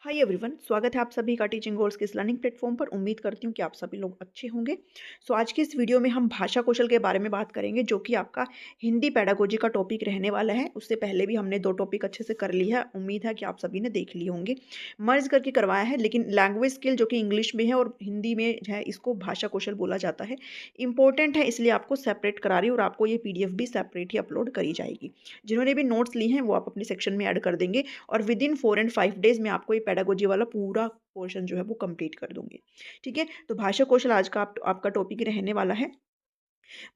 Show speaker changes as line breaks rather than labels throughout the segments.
Hi everyone, स्वागत है आप सभी का टीचिंग गोल्स के इस लर्निंग प्लेटफॉर्म पर। उम्मीद करती हूँ कि आप सभी लोग अच्छे होंगे। आज की इस वीडियो में हम भाषा कौशल के बारे में बात करेंगे, जो कि आपका हिंदी पेडागोजी का टॉपिक रहने वाला है। उससे पहले भी हमने 2 टॉपिक अच्छे से कर लिया है। उम्मीद है कि आप सभी ने देख लिए होंगे। मर्ज करके करवाया है, लेकिन लैंग्वेज स्किल जो कि इंग्लिश में है और हिंदी में है, इसको भाषा कौशल बोला जाता है। इंपॉर्टेंट है, इसलिए आपको सेपरेट करा रही हूँ और आपको ये पीडीएफ भी सेपरेट ही अपलोड करी जाएगी। जिन्होंने भी नोट्स लिए हैं वो आप अपने सेक्शन में ऐड कर देंगे और विद इन 4 एंड 5 डेज़ में आपको ये पेडागोजी वाला पूरा पोर्शन जो है वो कंप्लीट कर दूँगी। ठीक है? तो भाषा कौशल आज का आपका टॉपिक रहने वाला है।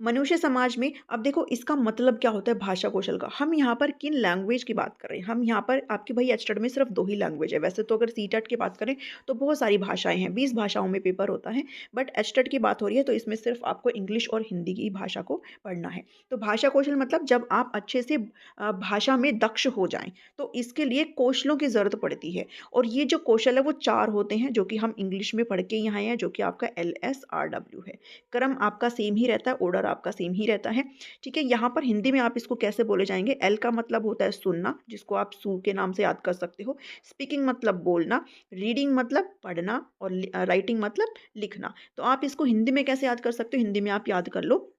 मनुष्य समाज में अब देखो इसका मतलब क्या होता है भाषा कौशल का। हम यहाँ पर किन लैंग्वेज की बात कर रहे हैं? हम यहाँ पर आपके भाई एचटेट में सिर्फ 2 ही लैंग्वेज है। वैसे तो अगर सीटेट की बात करें तो बहुत सारी भाषाएँ हैं, 20 भाषाओं में पेपर होता है। बट एचटेट की बात हो रही है तो इसमें सिर्फ आपको इंग्लिश और हिंदी की भाषा को पढ़ना है। तो भाषा कौशल मतलब जब आप अच्छे से भाषा में दक्ष हो जाएँ, तो इसके लिए कौशलों की ज़रूरत पड़ती है। और ये जो कौशल है वो 4 होते हैं, जो कि हम इंग्लिश में पढ़ के यहाँ आए हैं, जो कि आपका LSRW है। क्रम आपका सेम ही रहता है, ऑर्डर आपका सेम ही रहता है। ठीक है? यहाँ पर हिंदी में आप इसको कैसे बोले जाएँगे? एल का मतलब होता है सुनना, जिसको आप सू के नाम से याद कर सकते हो। स्पीकिंग मतलब बोलना, रीडिंग मतलब पढ़ना और राइटिंग मतलब लिखना। तो आप इसको हिंदी में कैसे याद कर सकते हो? हिंदी में आप याद कर लो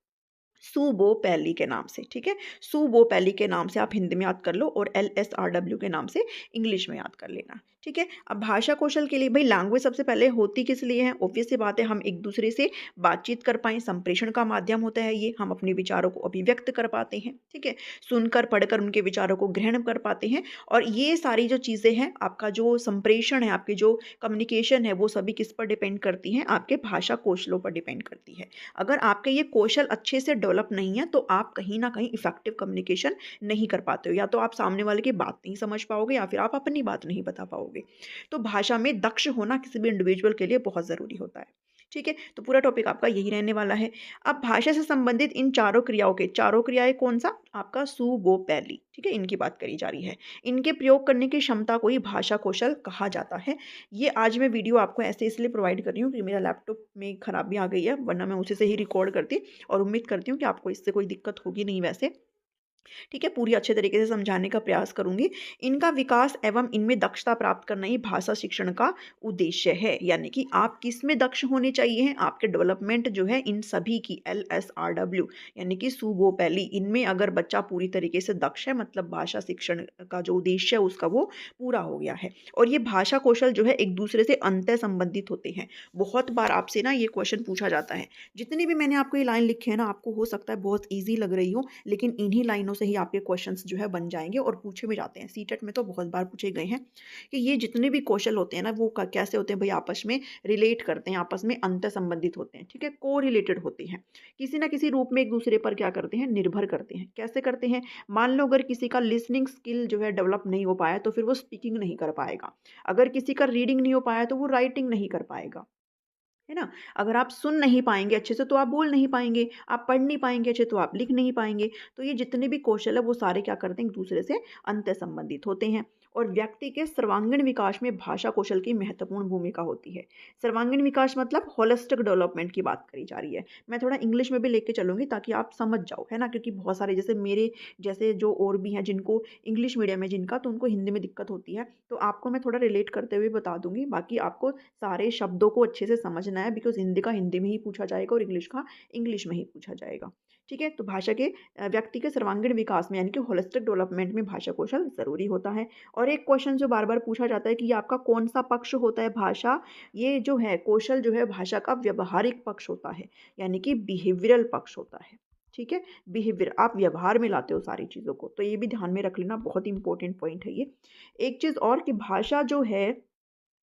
सूबो पैली के नाम से। ठीक है? सूबो पैली के नाम से आप हिंदी में याद कर लो और LSRW के नाम से इंग्लिश में याद कर लेना। ठीक है? अब भाषा कौशल के लिए भाई लैंग्वेज सबसे पहले होती किस लिए है? ऑब्वियस सी बात है, हम एक दूसरे से बातचीत कर पाएँ, संप्रेषण का माध्यम होता है ये। हम अपने विचारों को अभिव्यक्त कर पाते हैं। ठीक है? सुनकर, पढ़कर उनके विचारों को ग्रहण कर पाते हैं और ये सारी जो चीज़ें हैं, आपका जो संप्रेषण है, आपकी जो कम्युनिकेशन है, वो सभी किस पर डिपेंड करती हैं? आपके भाषा कौशलों पर डिपेंड करती है। अगर आपके ये कौशल अच्छे से डेवलप नहीं है, तो आप कहीं न कहीं इफ़ेक्टिव कम्युनिकेशन नहीं कर पाते हो। या तो आप सामने वाले की बात नहीं समझ पाओगे या फिर आप अपनी बात नहीं बता पाओगे। तो भाषा में दक्ष होना किसी भी इंडिविजुअल के लिए बहुत ज़रूरी होता है। ठीक है? तो पूरा टॉपिक आपका यही रहने वाला है। अब भाषा से संबंधित इन चारों क्रियाएँ कौन-सा? आपका सु, बो, पैली। ठीक है? इनकी बात करी जा रही है। इनके प्रयोग करने की क्षमता को ही भाषा कौशल कहा जाता है। ये आज मैं वीडियो आपको ऐसे इसलिए प्रोवाइड कर रही हूँ कि मेरा लैपटॉप में खराबी आ गई है, वरना मैं उसी से ही रिकॉर्ड करती और उम्मीद करती हूँ कि आपको इससे कोई दिक्कत होगी नहीं वैसे। ठीक है? पूरी अच्छे तरीके से समझाने का प्रयास करूँगी। इनका विकास एवं इनमें दक्षता प्राप्त करना ही भाषा शिक्षण का उद्देश्य है। यानी कि आप किसमें दक्ष होने चाहिए हैं? आपके डेवलपमेंट जो है इन सभी की LSRW यानी कि सु, बो, पैली, इनमें अगर बच्चा पूरी तरीके से दक्ष है, मतलब भाषा शिक्षण का जो उद्देश्य है उसका वो पूरा हो गया है। और ये भाषा कौशल जो है एक-दूसरे से अंतः संबंधित होते हैं। बहुत बार आपसे ना ये क्वेश्चन पूछा जाता है। जितनी भी मैंने आपको ये लाइन लिखी है ना, आपको हो सकता है बहुत ईज़ी लग रही हो, लेकिन इन्हीं लाइनों से ही आपके क्वेश्चंस जो है बन जाएँगे और पूछे भी जाते हैं। सीटेट में तो बहुत बार पूछे गए हैं कि ये जितने भी कौशल होते हैं ना, वो क कैसे होते हैं भई, आपस में रिलेट करते हैं, आपस में अंतः संबंधित होते हैं, ठीक है? को-रिलेटेड होते हैं। किसी न किसी रूप में एक-दूसरे पर क्या करते हैं, निर्भर करते हैं। कैसे करते हैं? मान लो अगर किसी का लिसनिंग स्किल जो है डेवलप नहीं हो पाया, तो फिर वो स्पीकिंग नहीं कर पाएगा। अगर किसी का रीडिंग नहीं हो पाया, तो वो राइटिंग नहीं कर पाएगा। है ना? अगर आप सुन नहीं पाएँगे अच्छे से तो आप बोल नहीं पाएँगे, आप पढ़ नहीं पाएँगे अच्छे तो आप लिख नहीं पाएँगे। तो ये जितने भी कौशल है वो सारे क्या करते हैं, एक-दूसरे से अंतः संबंधित होते हैं। और व्यक्ति के सर्वांगीण विकास में भाषा कौशल की महत्वपूर्ण भूमिका होती है। सर्वांगीण विकास मतलब होलिस्टिक डेवलपमेंट की बात करी जा रही है। मैं थोड़ा इंग्लिश में भी लेके चलूँगी ताकि आप समझ जाओ, है ना? क्योंकि बहुत सारे जैसे मेरे जैसे जो और भी हैं जिनको इंग्लिश मीडियम है जिनका, तो उनको हिंदी में दिक्कत होती है। तो आपको मैं थोड़ा रिलेट करते हुए बता दूँगी। बाकी आपको सारे शब्दों को अच्छे से समझना है, बिकॉज़ हिंदी का हिंदी में ही पूछा जाएगा और इंग्लिश का इंग्लिश में ही पूछा जाएगा। ठीक है? तो भाषा के व्यक्ति के सर्वांगीण विकास में यानी कि होलिस्टिक डेवलपमेंट में भाषा कौशल ज़रूरी होता है। और एक क्वेश्चन जो बार-बार पूछा जाता है कि ये आपका कौन-सा पक्ष होता है भाषा? ये जो है कौशल जो है भाषा का व्यावहारिक पक्ष होता है, यानी कि बिहेवियरल पक्ष होता है। ठीक है? बिहेवियर आप व्यवहार में लाते हो सारी चीज़ों को, तो ये भी ध्यान में रख लेना, बहुत इम्पोर्टेंट पॉइंट है ये। एक चीज़ और कि भाषा जो है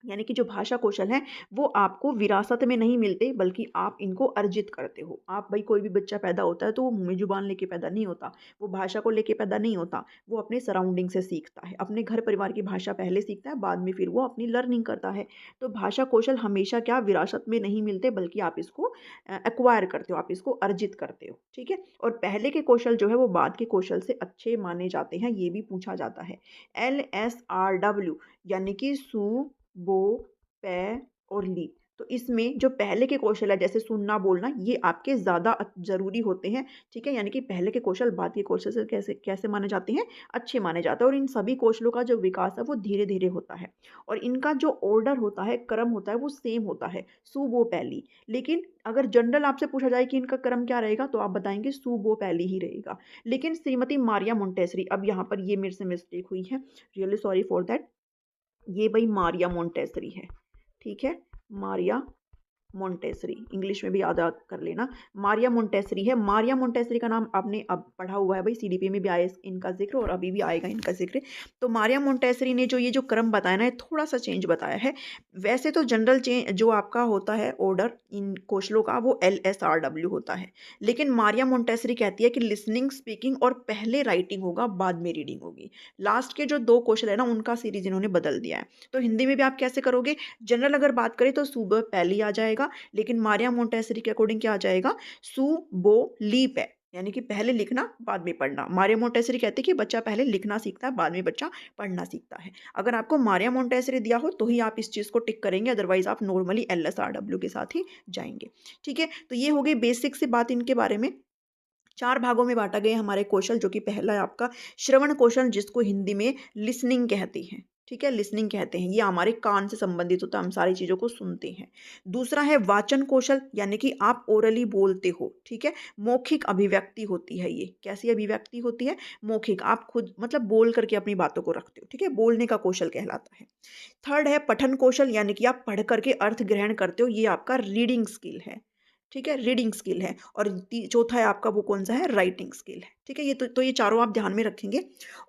यानी कि जो भाषा कौशल हैं, वो आपको विरासत में नहीं मिलते, बल्कि आप इनको अर्जित करते हो। आप भई कोई भी बच्चा पैदा होता है, तो वो मुँह में ज़ुबान लेके पैदा नहीं होता, वो भाषा को लेके पैदा नहीं होता, वो अपने सराउंडिंग से सीखता है। अपने घर परिवार की भाषा पहले सीखता है, बाद में फिर वो अपनी लर्निंग करता है। तो भाषा कौशल हमेशा क्या विरासत में नहीं मिलते, बल्कि आप इसको एक्वायर करते हो, आप इसको अर्जित करते हो, ठीक है? और पहले के कौशल जो है, वो बाद के कौशल से अच्छे माने जाते हैं, ये भी पूछा जाता है। LSRW यानी कि सु, बो, पै और ली। तो इसमें जो पहले के कौशल है जैसे सुनना, बोलना, ये आपके ज़्यादा ज़रूरी होते हैं, ठीक है? यानी कि पहले के कौशल बाद के कौशल से कैसे कैसे माने जाते हैं? अच्छे माने जाते हैं और इन सभी कौशलों का जो विकास है वो धीरे-धीरे होता है और इनका जो ऑर्डर होता है, क्रम होता है वो सेम होता है, सु, बो, पहली। लेकिन अगर जनरल आपसे पूछा जाए कि इनका क्रम क्या रहेगा तो आप बताएँगे सु, बो, पहली ही रहेगा। लेकिन श्रीमती मारिया मोंटेसरी, अब यहाँ पर ये मेरे से मिस्टेक हुई है, रियली सॉरी फॉर दैट। ये भई मारिया मोंटेसरी है, ठीक है? मारिया मोंटेसरी, इंग्लिश में भी याद कर लेना, मारिया मोंटेसरी है। मारिया मोंटेसरी का नाम आपने अब पढ़ा हुआ है भाई, सीडीपी में भी आया इनका ज़िक्र और अभी भी आएगा इनका ज़िक्र। तो मारिया मोंटेसरी ने जो ये जो क्रम बताया ना, ये थोड़ा-सा चेंज बताया है। वैसे तो जनरल जो आपका होता है ऑर्डर इन कौशलों का वो LSRW होता है। लेकिन मारिया मोंटेसरी कहती है कि लिसनिंग, स्पीकिंग और पहले राइटिंग होगा, बाद में रीडिंग होगी। लास्ट के जो 2 कौशल है ना, उनका सीरीज़ इन्होंने बदल दिया है। तो हिंदी में भी आप कैसे करोगे? जनरल अगर बात करें तो सुबह पहली आ जाएगा, लेकिन मारिया मोंटेसरी के अकॉर्डिंग क्या आ जाएगा? सु, बो, लीप है, यानी कि पहले लिखना बाद में पढ़ना। मारिया मोंटेसरी कहती है कि बच्चा पहले लिखना सीखता है, बाद में बच्चा पढ़ना सीखता है। अगर आपको मारिया मोंटेसरी दिया हो तो ही आप इस चीज़ को टिक करेंगे, अदरवाइज आप नॉर्मली LSRW के साथ ही जाएंगे, ठीक है? तो ये हो गई बेसिक सी बात इनके बारे में। 4 भागों में बाँटा गया हमारे कौशल, जो कि पहला है आपका श्रवण कौशल, जिसको हिंदी में लिसनिंग कहते हैं, ठीक है? लिसनिंग कहते हैं, ये हमारे कान से संबंधित होता है, हम सारी चीज़ों को सुनते हैं। दूसरा है वाचन कौशल, यानी कि आप ओरली बोलते हो, ठीक है? मौखिक अभिव्यक्ति होती है ये, कैसी अभिव्यक्ति होती है? मौखिक, आप खुद मतलब बोल करके अपनी बातों को रखते हो, ठीक है? बोलने का कौशल कहलाता है। थर्ड है पठन कौशल, यानी कि आप पढ़ कर के अर्थ ग्रहण करते हो, ये आपका रीडिंग स्किल है, ठीक है? रीडिंग स्किल है। और चौथा है आपका वो कौन सा है? राइटिंग स्किल है, ठीक है? ये तो ये चारों आप ध्यान में रखेंगे।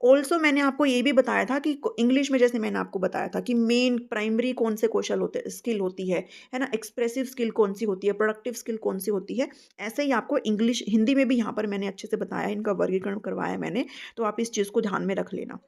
ऑल्सो मैंने आपको ये भी बताया था कि इंग्लिश में जैसे मैंने आपको बताया था कि मेन प्राइमरी कौन से कौशल होते स्किल होती है ना? एक्सप्रेसिव स्किल कौन सी होती है, प्रोडक्टिव स्किल कौन सी होती है, ऐसे ही आपको इंग्लिश हिंदी में भी यहाँ पर मैंने अच्छे से बताया है, इनका वर्गीकरण करवाया है मैंने, तो आप इस चीज़ को ध्यान में रख लेना,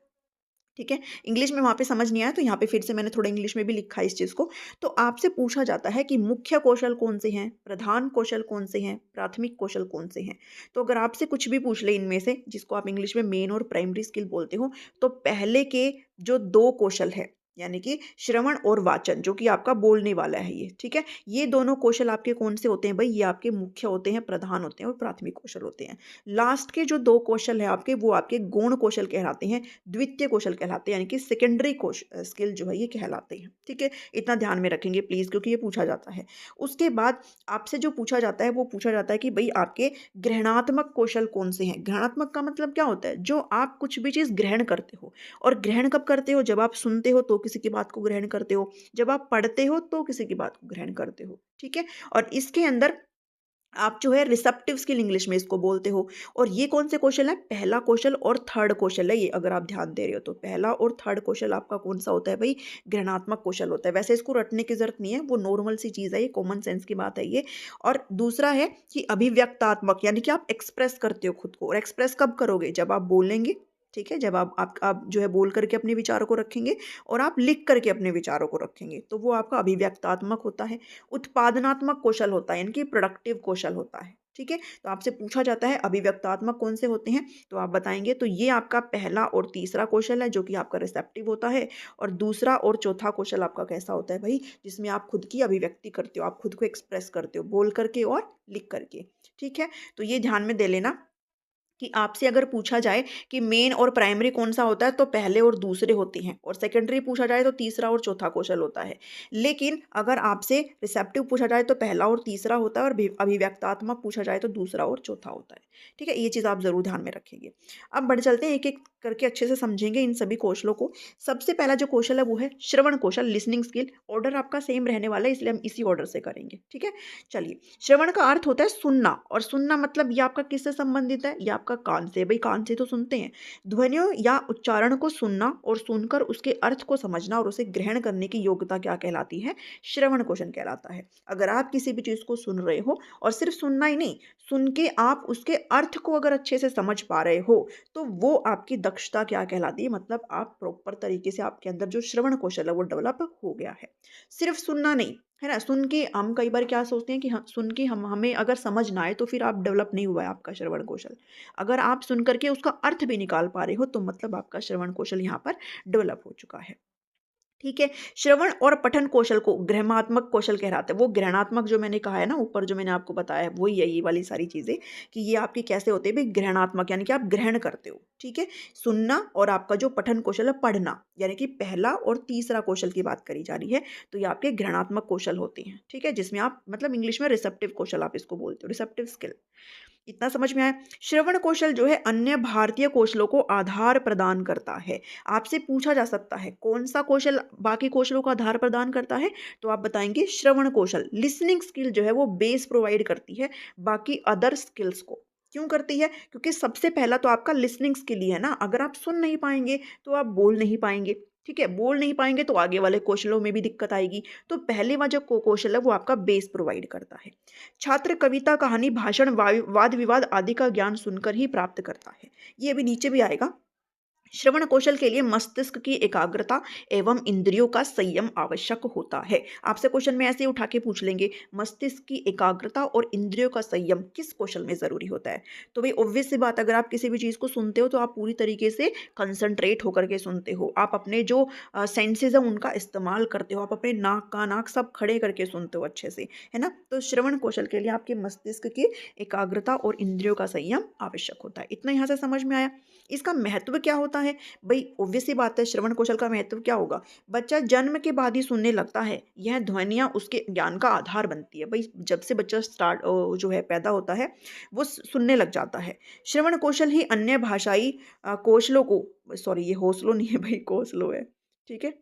ठीक है? इंग्लिश में वहाँ पे समझ नहीं आया तो यहाँ पे फिर से मैंने थोड़ा इंग्लिश में भी लिखा है इस चीज़ को। तो आपसे पूछा जाता है कि मुख्य कौशल कौन से हैं, प्रधान कौशल कौन से हैं, प्राथमिक कौशल कौन से हैं। तो अगर आपसे कुछ भी पूछ ले इनमें से, जिसको आप इंग्लिश में मेन और प्राइमरी स्किल बोलते हो, तो पहले के जो 2 कौशल है, यानी कि श्रवण और वाचन, जो कि आपका बोलने वाला है ये, ठीक है? ये दोनों कौशल आपके कौन से होते हैं भई? ये आपके मुख्य होते हैं, प्रधान होते हैं और प्राथमिक कौशल होते हैं। लास्ट के जो 2 कौशल हैं आपके, वो आपके गौण कौशल कहलाते हैं, द्वितीय कौशल कहलाते हैं, यानी कि सेकेंडरी स्किल जो है ये कहलाते हैं, ठीक है? इतना ध्यान में रखेंगे प्लीज़, क्योंकि ये पूछा जाता है। उसके बाद आपसे जो पूछा जाता है वो पूछा जाता है कि भई आपके ग्रहणात्मक कौशल कौन से हैं? ग्रहणात्मक का मतलब क्या होता है? जो आप कुछ भी चीज़ ग्रहण करते हो, और ग्रहण कब करते हो? जब आप सुनते हो तो किसी की बात को ग्रहण करते हो, जब आप पढ़ते हो तो किसी की बात को ग्रहण करते हो, ठीक है? और इसके अंदर आप जो है रिसेप्टिव स्किल इंग्लिश में इसको बोलते हो। और ये कौन से कौशल है? पहला कौशल और थर्ड कौशल है ये, अगर आप ध्यान दे रहे हो तो पहला और थर्ड कौशल आपका कौन सा होता है भाई? ग्रहणात्मक कौशल होता है। वैसे इसको रटने की जरूरत नहीं है, वो नॉर्मल सी चीज़ है, ये कॉमन सेंस की बात है ये। और दूसरा है कि अभिव्यक्तात्मक, यानी कि आप एक्सप्रेस करते हो खुद को, और एक्सप्रेस कब करोगे? जब आप बोलेंगे, ठीक है? जब आप जो है बोल करके अपने विचारों को रखेंगे और आप लिख करके अपने विचारों को रखेंगे, तो वो आपका अभिव्यक्तात्मक होता है। उत्पादनात्मक कौशल होता है, यानी कि प्रोडक्टिव कौशल होता है, ठीक है? तो आपसे पूछा जाता है अभिव्यक्तात्मक कौन से होते हैं, तो आप बताएंगे। तो ये आपका पहला और तीसरा कौशल है, जो कि आपका रिसेप्टिव होता है। और दूसरा और चौथा कौशल आपका कैसा होता है भाई? जिसमें आप खुद की अभिव्यक्ति करते हो, आप खुद को एक्सप्रेस करते हो, बोल करके और लिख करके, ठीक है? तो ये ध्यान में दे लेना कि आपसे अगर पूछा जाए कि मेन और प्राइमरी कौन सा होता है, तो पहले और दूसरे होते हैं, और सेकेंडरी पूछा जाए तो तीसरा और चौथा कौशल होता है। लेकिन अगर आपसे रिसेप्टिव पूछा जाए तो पहला और तीसरा होता है, और अभिव्यक्तात्मक पूछा जाए तो दूसरा और चौथा होता है, ठीक है? ये चीज़ आप ज़रूर ध्यान में रखेंगे। अब बढ़ चलते हैं, एक एक करके अच्छे से समझेंगे इन सभी कौशलों को। सबसे पहला जो कौशल है वो है श्रवण कौशल, लिसनिंग स्किल। ऑर्डर आपका सेम रहने वाला है, इसलिए हम इसी ऑर्डर से करेंगे, ठीक है? चलिए, श्रवण का अर्थ होता है सुनना, और सुनना मतलब ये आपका किससे संबंधित है? ये आपका कान से, भाई कान से तो सुनते हैं। ध्वनियों या उच्चारण को सुनना और सुनकर उसके अर्थ को समझना और उसे ग्रहण करने की योग्यता क्या कहलाती है? श्रवण कौशल कहलाता है। अगर आप किसी भी चीज़ को सुन रहे हो, और सिर्फ सुनना ही नहीं, सुन के आप उसके अर्थ को अगर अच्छे से समझ पा रहे हो, तो वो आपकी दक्षता क्या कहलाती है? मतलब आप प्रॉपर तरीके से, आपके अंदर जो श्रवण कौशल है वो डेवलप हो गया है। सिर्फ सुनना नहीं, है ना? सुन के हम कई बार क्या सोचते हैं कि सुन के हमें अगर समझ ना आए तो फिर आप डेवलप नहीं हुआ है आपका श्रवण कौशल। अगर आप सुन करके उसका अर्थ भी निकाल पा रहे हो, तो मतलब आपका श्रवण कौशल यहाँ पर डेवलप हो चुका है। ठीक है। श्रवण और पठन कौशल को ग्रहणात्मक कौशल कहलाते हैं। वो ग्रहणात्मक जो मैंने कहा है ना ऊपर, जो मैंने आपको बताया है वही है ये वाली सारी चीज़ें, कि ये आपकी कैसे होते हैं भाई, ग्रहणात्मक यानी कि आप ग्रहण करते हो। ठीक है। सुनना और आपका जो पठन कौशल है पढ़ना, यानी कि पहला और तीसरा कौशल की बात करी जा रही है, तो ये आपके ग्रहणात्मक कौशल होते हैं। ठीक है, जिसमें आप मतलब इंग्लिश में रिसेप्टिव कौशल आप इसको बोलते हो, रिसेप्टिव स्किल। इतना समझ में आया। श्रवण कौशल जो है अन्य भारतीय कौशलों को आधार प्रदान करता है। आपसे पूछा जा सकता है कौन सा कौशल बाकी कौशलों को आधार प्रदान करता है, तो आप बताएंगे श्रवण कौशल। लिसनिंग स्किल जो है वो बेस प्रोवाइड करती है बाकी अदर स्किल्स को। क्यों करती है? क्योंकि सबसे पहला तो आपका लिसनिंग स्किल ही है ना। अगर आप सुन नहीं पाएंगे तो आप बोल नहीं पाएंगे। ठीक है, बोल नहीं पाएंगे तो आगे वाले कौशलों में भी दिक्कत आएगी। तो पहले वाला जो कौशल है वो आपका बेस प्रोवाइड करता है। छात्र कविता, कहानी, भाषण, वाद विवाद आदि का ज्ञान सुनकर ही प्राप्त करता है। ये अभी नीचे भी आएगा। श्रवण कौशल के लिए मस्तिष्क की एकाग्रता एवं इंद्रियों का संयम आवश्यक होता है। आपसे क्वेश्चन में ऐसे ही उठा के पूछ लेंगे, मस्तिष्क की एकाग्रता और इंद्रियों का संयम किस कौशल में जरूरी होता है? तो भाई ऑब्वियस सी बात, अगर आप किसी भी चीज को सुनते हो तो आप पूरी तरीके से कंसंट्रेट होकर के सुनते हो। आप अपने जो सेंसेस है उनका इस्तेमाल करते हो। आप अपने नाक का नाक सब खड़े करके सुनते हो अच्छे से, है ना। तो श्रवण कौशल के लिए आपके मस्तिष्क की एकाग्रता और इंद्रियों का संयम आवश्यक होता है। इतना यहाँ से समझ में आया। इसका महत्व क्या होता है? भाई ऑब्वियस सी बात है, श्रवण कौशल का महत्व क्या होगा? बच्चा जन्म के बाद ही सुनने लगता है। यह ध्वनियाँ उसके ज्ञान का आधार बनती है। भाई जब से बच्चा जो है पैदा होता है वो सुनने लग जाता है। श्रवण कौशल ही अन्य भाषाई कौशलों को, सॉरी ये हौसलों नहीं है भाई, कौशलों है। ठीक है,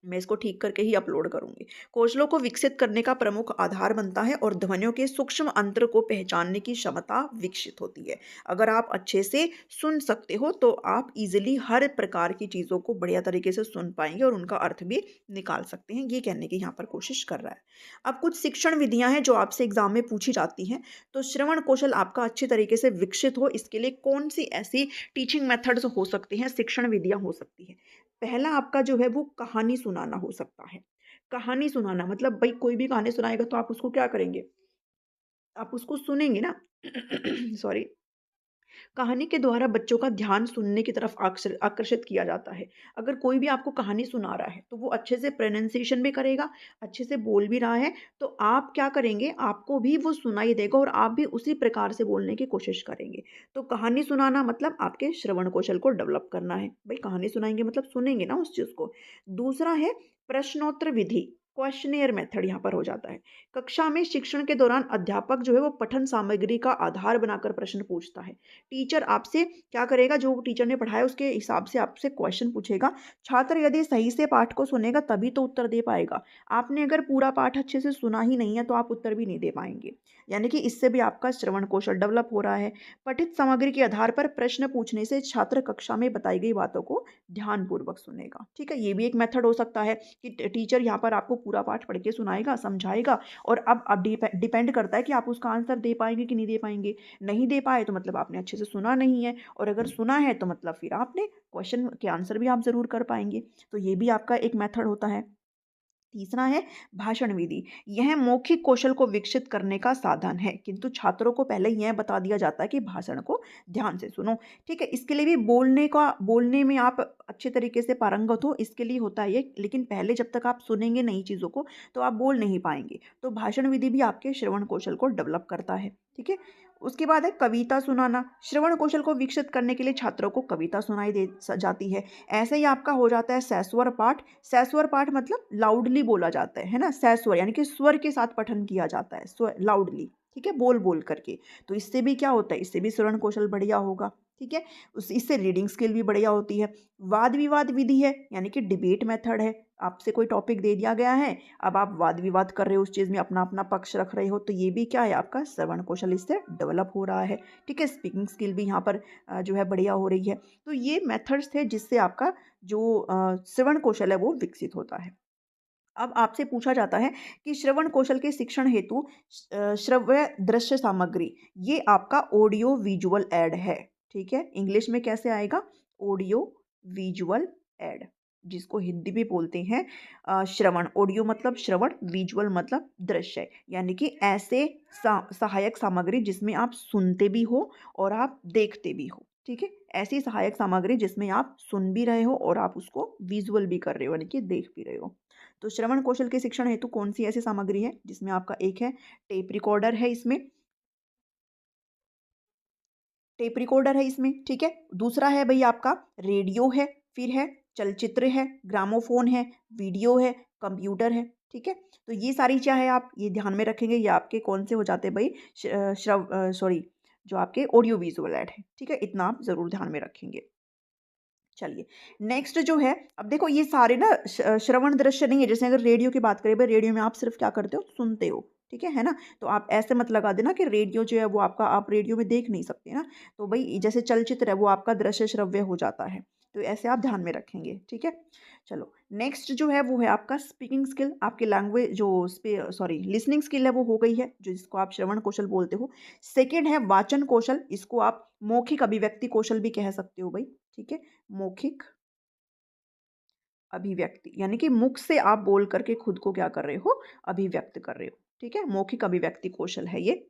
मैं इसको ठीक करके ही अपलोड करूंगी। कौशलों को विकसित करने का प्रमुख आधार बनता है और ध्वनियों के सूक्ष्म अंतर को पहचानने की क्षमता विकसित होती है। अगर आप अच्छे से सुन सकते हो तो आप इजीली हर प्रकार की चीज़ों को बढ़िया तरीके से सुन पाएंगे और उनका अर्थ भी निकाल सकते हैं। ये कहने की यहाँ पर कोशिश कर रहा है। अब कुछ शिक्षण विधियां हैं जो आपसे एग्जाम में पूछी जाती हैं। तो श्रवण कौशल आपका अच्छे तरीके से विकसित हो, इसके लिए कौन सी ऐसी टीचिंग मेथड्स हो सकती हैं, शिक्षण विधियां हो सकती हैं? पहला आपका जो है वो कहानी सुनाना हो सकता है। कहानी सुनाना मतलब भाई कोई भी कहानी सुनाएगा तो आप उसको क्या करेंगे? आप उसको सुनेंगे ना। सॉरी। कहानी के द्वारा बच्चों का ध्यान सुनने की तरफ आकर्षित किया जाता है। अगर कोई भी आपको कहानी सुना रहा है तो वो अच्छे से प्रोनाउंसिएशन भी करेगा, अच्छे से बोल भी रहा है, तो आप क्या करेंगे? आपको भी वो सुनाई देगा और आप भी उसी प्रकार से बोलने की कोशिश करेंगे। तो कहानी सुनाना मतलब आपके श्रवण कौशल को डेवलप करना है। भाई कहानी सुनाएंगे मतलब सुनेंगे ना उस चीज़ को। दूसरा है प्रश्नोत्तर विधि, क्वेश्चनियर मेथड यहाँ पर हो जाता है। कक्षा में शिक्षण के दौरान अध्यापक जो है वो पठन सामग्री का आधार बनाकर प्रश्न पूछता है। टीचर आपसे क्या करेगा? जो टीचर ने पढ़ाया उसके हिसाब से आपसे क्वेश्चन पूछेगा। छात्र यदि सही से पाठ को सुनेगा तभी तो उत्तर दे पाएगा। आपने अगर पूरा पाठ अच्छे से सुना ही नहीं है तो आप उत्तर भी नहीं दे पाएंगे। यानी कि इससे भी आपका श्रवण कौशल डेवलप हो रहा है। पठित सामग्री के आधार पर प्रश्न पूछने से छात्र कक्षा में बताई गई बातों को ध्यानपूर्वक सुनेगा। ठीक है, ये भी एक मेथड हो सकता है कि टीचर यहाँ पर आपको पूरा पाठ पढ़ के सुनाएगा, समझाएगा, और अब डिपेंड करता है कि आप उसका आंसर दे पाएंगे कि नहीं दे पाएंगे। नहीं दे पाए तो मतलब आपने अच्छे से सुना नहीं है, और अगर सुना है तो मतलब फिर आपने क्वेश्चन के आंसर भी आप ज़रूर कर पाएंगे। तो ये भी आपका एक मेथड होता है। तीसरा है भाषण विधि। यह मौखिक कौशल को विकसित करने का साधन है, किंतु छात्रों को पहले यह बता दिया जाता है कि भाषण को ध्यान से सुनो। ठीक है, इसके लिए भी बोलने में आप अच्छे तरीके से पारंगत हो, इसके लिए होता है ये। लेकिन पहले जब तक आप सुनेंगे नई चीज़ों को तो आप बोल नहीं पाएंगे। तो भाषण विधि भी आपके श्रवण कौशल को डेवलप करता है। ठीक है, उसके बाद है कविता सुनाना। श्रवण कौशल को विकसित करने के लिए छात्रों को कविता सुनाई दे जाती है। ऐसे ही आपका हो जाता है सैस्वर पाठ। सैस्वर पाठ मतलब लाउडली बोला जाता है ना। सैस्वर यानी कि स्वर के साथ पठन किया जाता है, स्वर लाउडली। ठीक है, बोल बोल करके। तो इससे भी क्या होता है? इससे भी श्रवण कौशल बढ़िया होगा। ठीक है, इससे रीडिंग स्किल भी बढ़िया होती है। वाद विवाद विधि है, यानी कि डिबेट मेथड है। आपसे कोई टॉपिक दे दिया गया है, अब आप वाद विवाद कर रहे हो, उस चीज़ में अपना अपना पक्ष रख रहे हो, तो ये भी क्या है? आपका श्रवण कौशल इससे डेवलप हो रहा है। ठीक है, स्पीकिंग स्किल भी यहाँ पर जो है बढ़िया हो रही है। तो ये मेथड्स थे जिससे आपका जो श्रवण कौशल है वो विकसित होता है। अब आपसे पूछा जाता है कि श्रवण कौशल के शिक्षण हेतु श्रव्य दृश्य सामग्री, ये आपका ऑडियो विजुअल एड है। ठीक है, इंग्लिश में कैसे आएगा? ऑडियो विजुअल एड, जिसको हिंदी में बोलते हैं श्रवण। ऑडियो मतलब श्रवण, विजुअल मतलब दृश्य, यानी कि ऐसे सहायक सामग्री जिसमें आप सुनते भी हो और आप देखते भी हो। ठीक है, ऐसी सहायक सामग्री जिसमें आप सुन भी रहे हो और आप उसको विजुअल भी कर रहे हो, यानी कि देख भी रहे हो। तो श्रवण कौशल के शिक्षण हेतु कौन सी ऐसी सामग्री है, जिसमें आपका एक है टेप रिकॉर्डर है इसमें, टेप रिकॉर्डर है इसमें, ठीक है। दूसरा है भई आपका रेडियो है, फिर है चलचित्र है, ग्रामोफ़ोन है, वीडियो है, कंप्यूटर है, ठीक है। तो ये सारी क्या है, आप ये ध्यान में रखेंगे, ये आपके कौन से हो जाते हैं भई सॉरी, जो आपके ऑडियो विजुअल ऐड है, ठीक है। इतना आप ज़रूर ध्यान में रखेंगे। चलिए, नेक्स्ट जो है, अब देखो ये सारे ना श्रवण दृश्य नहीं है। जैसे अगर रेडियो की बात करें, भाई रेडियो में आप सिर्फ क्या करते हो, सुनते हो, ठीक है ना। तो आप ऐसे मत लगा देना कि रेडियो जो है वो आपका, आप रेडियो में देख नहीं सकते ना। तो भाई जैसे चलचित्र है वो आपका दृश्य श्रव्य हो जाता है। तो ऐसे आप ध्यान में रखेंगे, ठीक है। चलो, नेक्स्ट जो है वो है आपका स्पीकिंग स्किल। आपकी लैंग्वेज जो सॉरी लिसनिंग स्किल है वो हो गई है, जो जिसको आप श्रवण कौशल बोलते हो। सेकेंड है वाचन कौशल, इसको आप मौखिक अभिव्यक्ति कौशल भी कह सकते हो भाई, ठीक है। मौखिक अभिव्यक्ति यानी कि मुख से आप बोल करके खुद को क्या कर रहे हो, अभिव्यक्त कर रहे हो, ठीक है। मौखिक अभिव्यक्ति कौशल है ये,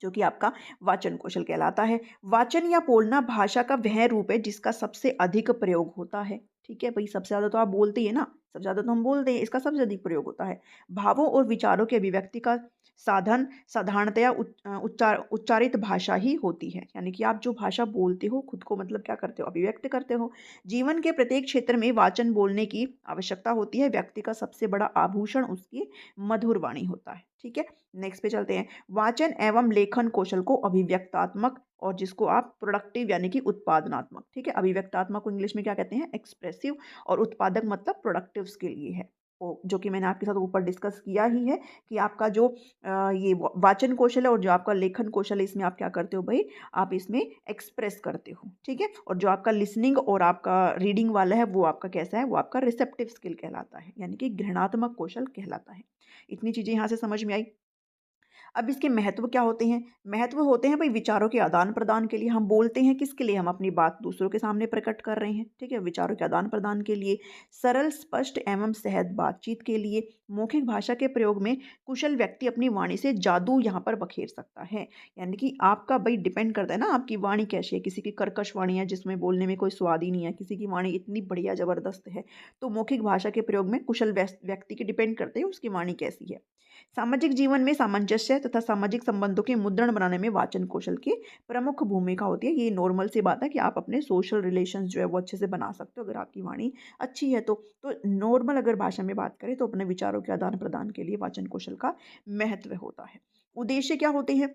जो कि आपका वाचन कौशल कहलाता है। वाचन या बोलना भाषा का वह रूप है जिसका सबसे अधिक प्रयोग होता है, ठीक है। भाई सबसे ज़्यादा तो आप बोलते ही है ना, सबसे ज़्यादा तो हम बोलते हैं, इसका सबसे अधिक प्रयोग होता है। भावों और विचारों के अभिव्यक्ति का साधन साधारणतया उच्चारित भाषा ही होती है, यानी कि आप जो भाषा बोलते हो खुद को मतलब क्या करते हो, अभिव्यक्त करते हो। जीवन के प्रत्येक क्षेत्र में वाचन बोलने की आवश्यकता होती है। व्यक्ति का सबसे बड़ा आभूषण उसकी मधुर वाणी होता है, ठीक है। नेक्स्ट पे चलते हैं। वाचन एवं लेखन कौशल को अभिव्यक्तात्मक, और जिसको आप प्रोडक्टिव यानी कि उत्पादनात्मक, ठीक है। अभिव्यक्तात्मक को इंग्लिश में क्या कहते हैं, एक्सप्रेसिव, और उत्पादक मतलब प्रोडक्टिव के लिए है। जो कि मैंने आपके साथ ऊपर डिस्कस किया ही है कि आपका जो ये वाचन कौशल है और जो आपका लेखन कौशल है, इसमें आप क्या करते हो भाई, आप इसमें एक्सप्रेस करते हो, ठीक है। और जो आपका लिसनिंग और आपका रीडिंग वाला है वो आपका कैसा है, वो आपका रिसेप्टिव स्किल कहलाता है, यानी कि ग्रहणात्मक कौशल कहलाता है। इतनी चीज़ें यहाँ से समझ में आई। अब इसके महत्व क्या होते हैं? महत्व होते हैं भाई विचारों के आदान-प्रदान के लिए। हम बोलते हैं किसके लिए? हम अपनी बात दूसरों के सामने प्रकट कर रहे हैं, ठीक है? विचारों के आदान-प्रदान के लिए, सरल, स्पष्ट एवं सहज बातचीत के लिए, मौखिक भाषा के प्रयोग में कुशल व्यक्ति अपनी वाणी से जादू यहाँ पर बखेर सकता है। यानी कि आपका भाई डिपेंड करता है ना, आपकी वाणी कैसी है। किसी की कर्कश वाणी है जिसमें बोलने में कोई स्वाद ही नहीं है, किसी की वाणी इतनी बढ़िया ज़बरदस्त है। तो मौखिक भाषा के प्रयोग में कुशल व्यक्ति की डिपेंड करते हैं उसकी वाणी कैसी है। सामाजिक जीवन में सामंजस्य तथा सामाजिक संबंधों के मुद्रण बनाने में वाचन कौशल की प्रमुख भूमिका होती है। ये नॉर्मल सी बात है कि आप अपने सोशल रिलेशंस जो है वो अच्छे से बना सकते हो अगर आपकी वाणी अच्छी है तो नॉर्मल अगर भाषा में बात करें तो अपने विचारों के आदान प्रदान के लिए वाचन कौशल का महत्व होता है। उद्देश्य क्या होते हैं,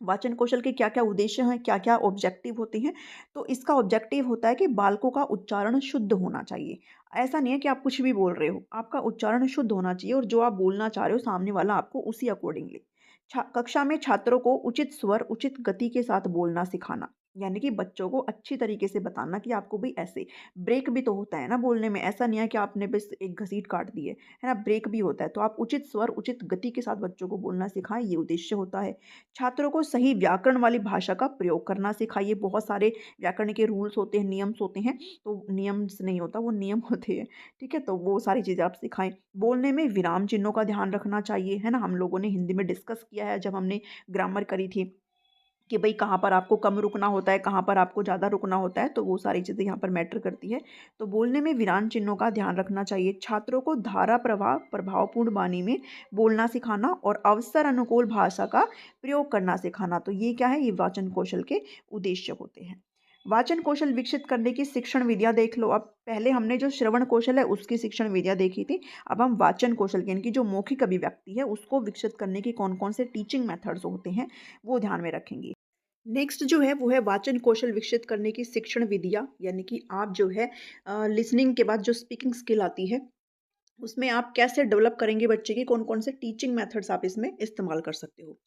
वाचन कौशल के क्या-क्या उद्देश्य हैं, क्या-क्या ऑब्जेक्टिव होते हैं? तो इसका ऑब्जेक्टिव होता है कि बालकों का उच्चारण शुद्ध होना चाहिए। ऐसा नहीं है कि आप कुछ भी बोल रहे हो, आपका उच्चारण शुद्ध होना चाहिए और जो आप बोलना चाह रहे हो सामने वाला आपको उसी अकॉर्डिंगली। कक्षा में छात्रों को उचित स्वर, उचित गति के साथ बोलना सिखाना, यानी कि बच्चों को अच्छी तरीके से बताना कि आपको भी ऐसे ब्रेक भी तो होता है ना बोलने में, ऐसा नहीं है कि आपने बस एक घसीट काट दी है ना? ब्रेक भी होता है, तो आप उचित स्वर, उचित गति के साथ बच्चों को बोलना सिखाएँ, ये उद्देश्य होता है। छात्रों को सही व्याकरण वाली भाषा का प्रयोग करना सिखाइए। बहुत सारे व्याकरण के रूल्स होते हैं, नियम्स होते हैं, तो नियम्स नहीं होता, वो नियम होते हैं, ठीक है? तो वो सारी चीज़ें आप सिखाएँ। बोलने में विराम चिन्हों का ध्यान रखना चाहिए, है ना? हम लोगों ने हिंदी में डिस्कस किया है जब हमने ग्रामर करी थी कि भई कहाँ पर आपको कम रुकना होता है, कहाँ पर आपको ज़्यादा रुकना होता है, तो वो सारी चीज़ें यहाँ पर मैटर करती है। तो बोलने में विराम चिन्हों का ध्यान रखना चाहिए। छात्रों को धारा प्रवाह प्रभावपूर्ण वाणी में बोलना सिखाना और अवसर अनुकूल भाषा का प्रयोग करना सिखाना। तो ये क्या है? ये वाचन कौशल के उद्देश्य होते हैं। वाचन कौशल विकसित करने की शिक्षण विधियाँ देख लो। अब पहले हमने जो श्रवण कौशल है उसकी शिक्षण विधियाँ देखी थी। अब हम वाचन कौशल की यानी कि जो मौखिक अभिव्यक्ति है उसको विकसित करने के कौन-कौन से टीचिंग मेथड्स होते हैं, वो ध्यान में रखेंगे। नेक्स्ट जो है वो है वाचन कौशल विकसित करने की शिक्षण विधियाँ, यानी कि आप जो है लिसनिंग के बाद जो स्पीकिंग स्किल आती है उसमें आप कैसे डेवलप करेंगे बच्चे की, कौन-कौन से टीचिंग मेथड्स आप इसमें इस्तेमाल कर सकते हो।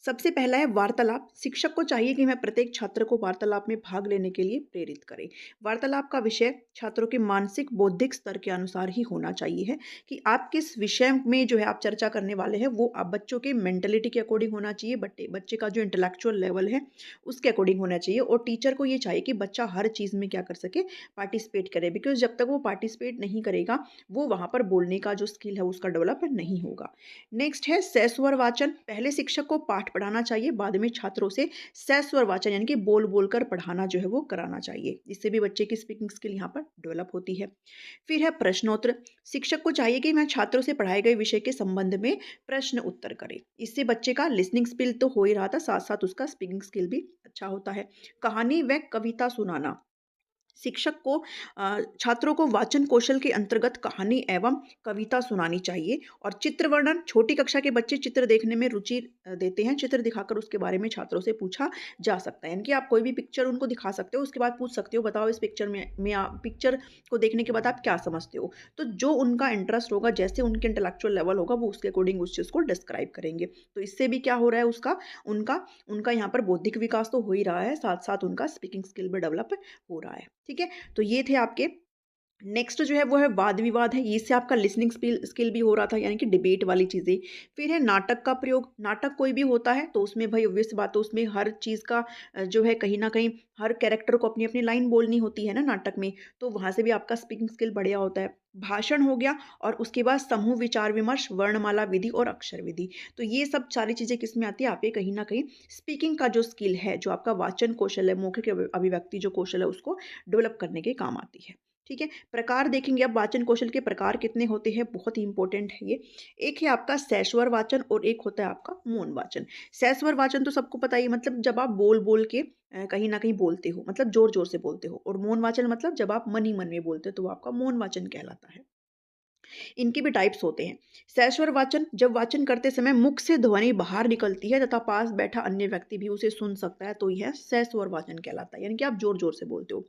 सबसे पहला है वार्तालाप। शिक्षक को चाहिए कि वह प्रत्येक छात्र को वार्तालाप में भाग लेने के लिए प्रेरित करे। वार्तालाप का विषय छात्रों के मानसिक बौद्धिक स्तर के अनुसार ही होना चाहिए है कि आप किस विषय में जो है आप चर्चा करने वाले हैं वो आप बच्चों के मेंटालिटी के अकॉर्डिंग होना चाहिए, बच्चे का जो इंटेलेक्चुअल लेवल है उसके अकॉर्डिंग होना चाहिए और टीचर को ये चाहिए कि बच्चा हर चीज़ में क्या कर सके, पार्टिसिपेट करे, बिकॉज़ जब तक वो पार्टिसिपेट नहीं करेगा वो वहाँ पर बोलने बोलने का जो स्किल है उसका डेवलप नहीं होगा। नेक्स्ट है सस्वर वाचन। पहले शिक्षक को पाठ पढ़ाना चाहिए, बाद में छात्रों से सस्वर वाचन यानी कि बोल बोल कर पढ़ाना जो है वो कराना चाहिए। इससे भी बच्चे की स्पीकिंग स्किल यहाँ पर डेवलप होती है। फिर है प्रश्नोत्तर। शिक्षक को चाहिए कि वह छात्रों से पढ़ाए गए विषय के संबंध में प्रश्न उत्तर करे। इससे बच्चे का लिसनिंग स्किल तो हो ही रहा था, साथ साथ उसका स्पीकिंग स्किल भी अच्छा होता है। कहानी व कविता सुनाना। शिक्षक को छात्रों को वाचन कौशल के अंतर्गत कहानी एवं कविता सुनानी चाहिए। और चित्र वर्णन। छोटी कक्षा के बच्चे चित्र देखने में रुचि देते हैं। चित्र दिखाकर उसके बारे में छात्रों से पूछा जा सकता है, यानी कि आप कोई भी पिक्चर उनको दिखा सकते हो, उसके बाद पूछ सकते हो बताओ इस पिक्चर में आप पिक्चर को देखने के बाद आप क्या समझते हो। तो जो उनका इंटरेस्ट होगा, जैसे उनके इंटेलेक्चुअल लेवल होगा, वो उसके अकॉर्डिंग उस चीज़ को डिस्क्राइब करेंगे। तो इससे भी क्या हो रहा है, उसका उनका उनका यहाँ पर बौद्धिक विकास तो हो ही रहा है, साथ साथ उनका स्पीकिंग स्किल भी डेवलप हो रहा है। ठीक है, तो ये थे आपके। नेक्स्ट जो है वो है वाद विवाद है। इससे आपका लिसनिंग स्किल भी हो रहा था, यानी कि डिबेट वाली चीज़ें। फिर है नाटक का प्रयोग। नाटक कोई भी होता है तो उसमें भाई ऑब्वियस बात है, उसमें हर चीज़ का जो है कहीं ना कहीं हर कैरेक्टर को अपनी अपनी लाइन बोलनी होती है ना नाटक में, तो वहाँ से भी आपका स्पीकिंग स्किल बढ़िया होता है। भाषण हो गया, और उसके बाद समूह विचार विमर्श, वर्णमाला विधि और अक्षर विधि। तो ये सब सारी चीज़ें किस में आती है, आपके कहीं ना कहीं स्पीकिंग का जो स्किल है, जो आपका वाचन कौशल है, मौखिक अभिव्यक्ति जो कौशल है, उसको डेवलप करने के काम आती है। ठीक है, प्रकार देखेंगे अब वाचन कौशल के प्रकार कितने होते हैं, बहुत ही इंपॉर्टेंट है ये। एक है आपका सस्वर वाचन और एक होता है आपका मौन वाचन। सस्वर वाचन तो सबको पता ही, मतलब जब आप बोल बोल के कहीं ना कहीं बोलते हो, मतलब जोर जोर से बोलते हो। और मौन वाचन मतलब जब आप मन ही मन में बोलते हो, तो वो आपका मौन वाचन कहलाता है। इनके भी टाइप्स होते हैं। सस्वर वाचन, जब वाचन करते समय मुख से ध्वनि बाहर निकलती है तथा पास बैठा अन्य व्यक्ति भी उसे सुन सकता है, तो यह सस्वर वाचन कहलाता है, यानी कि आप जोर जोर से बोलते हो।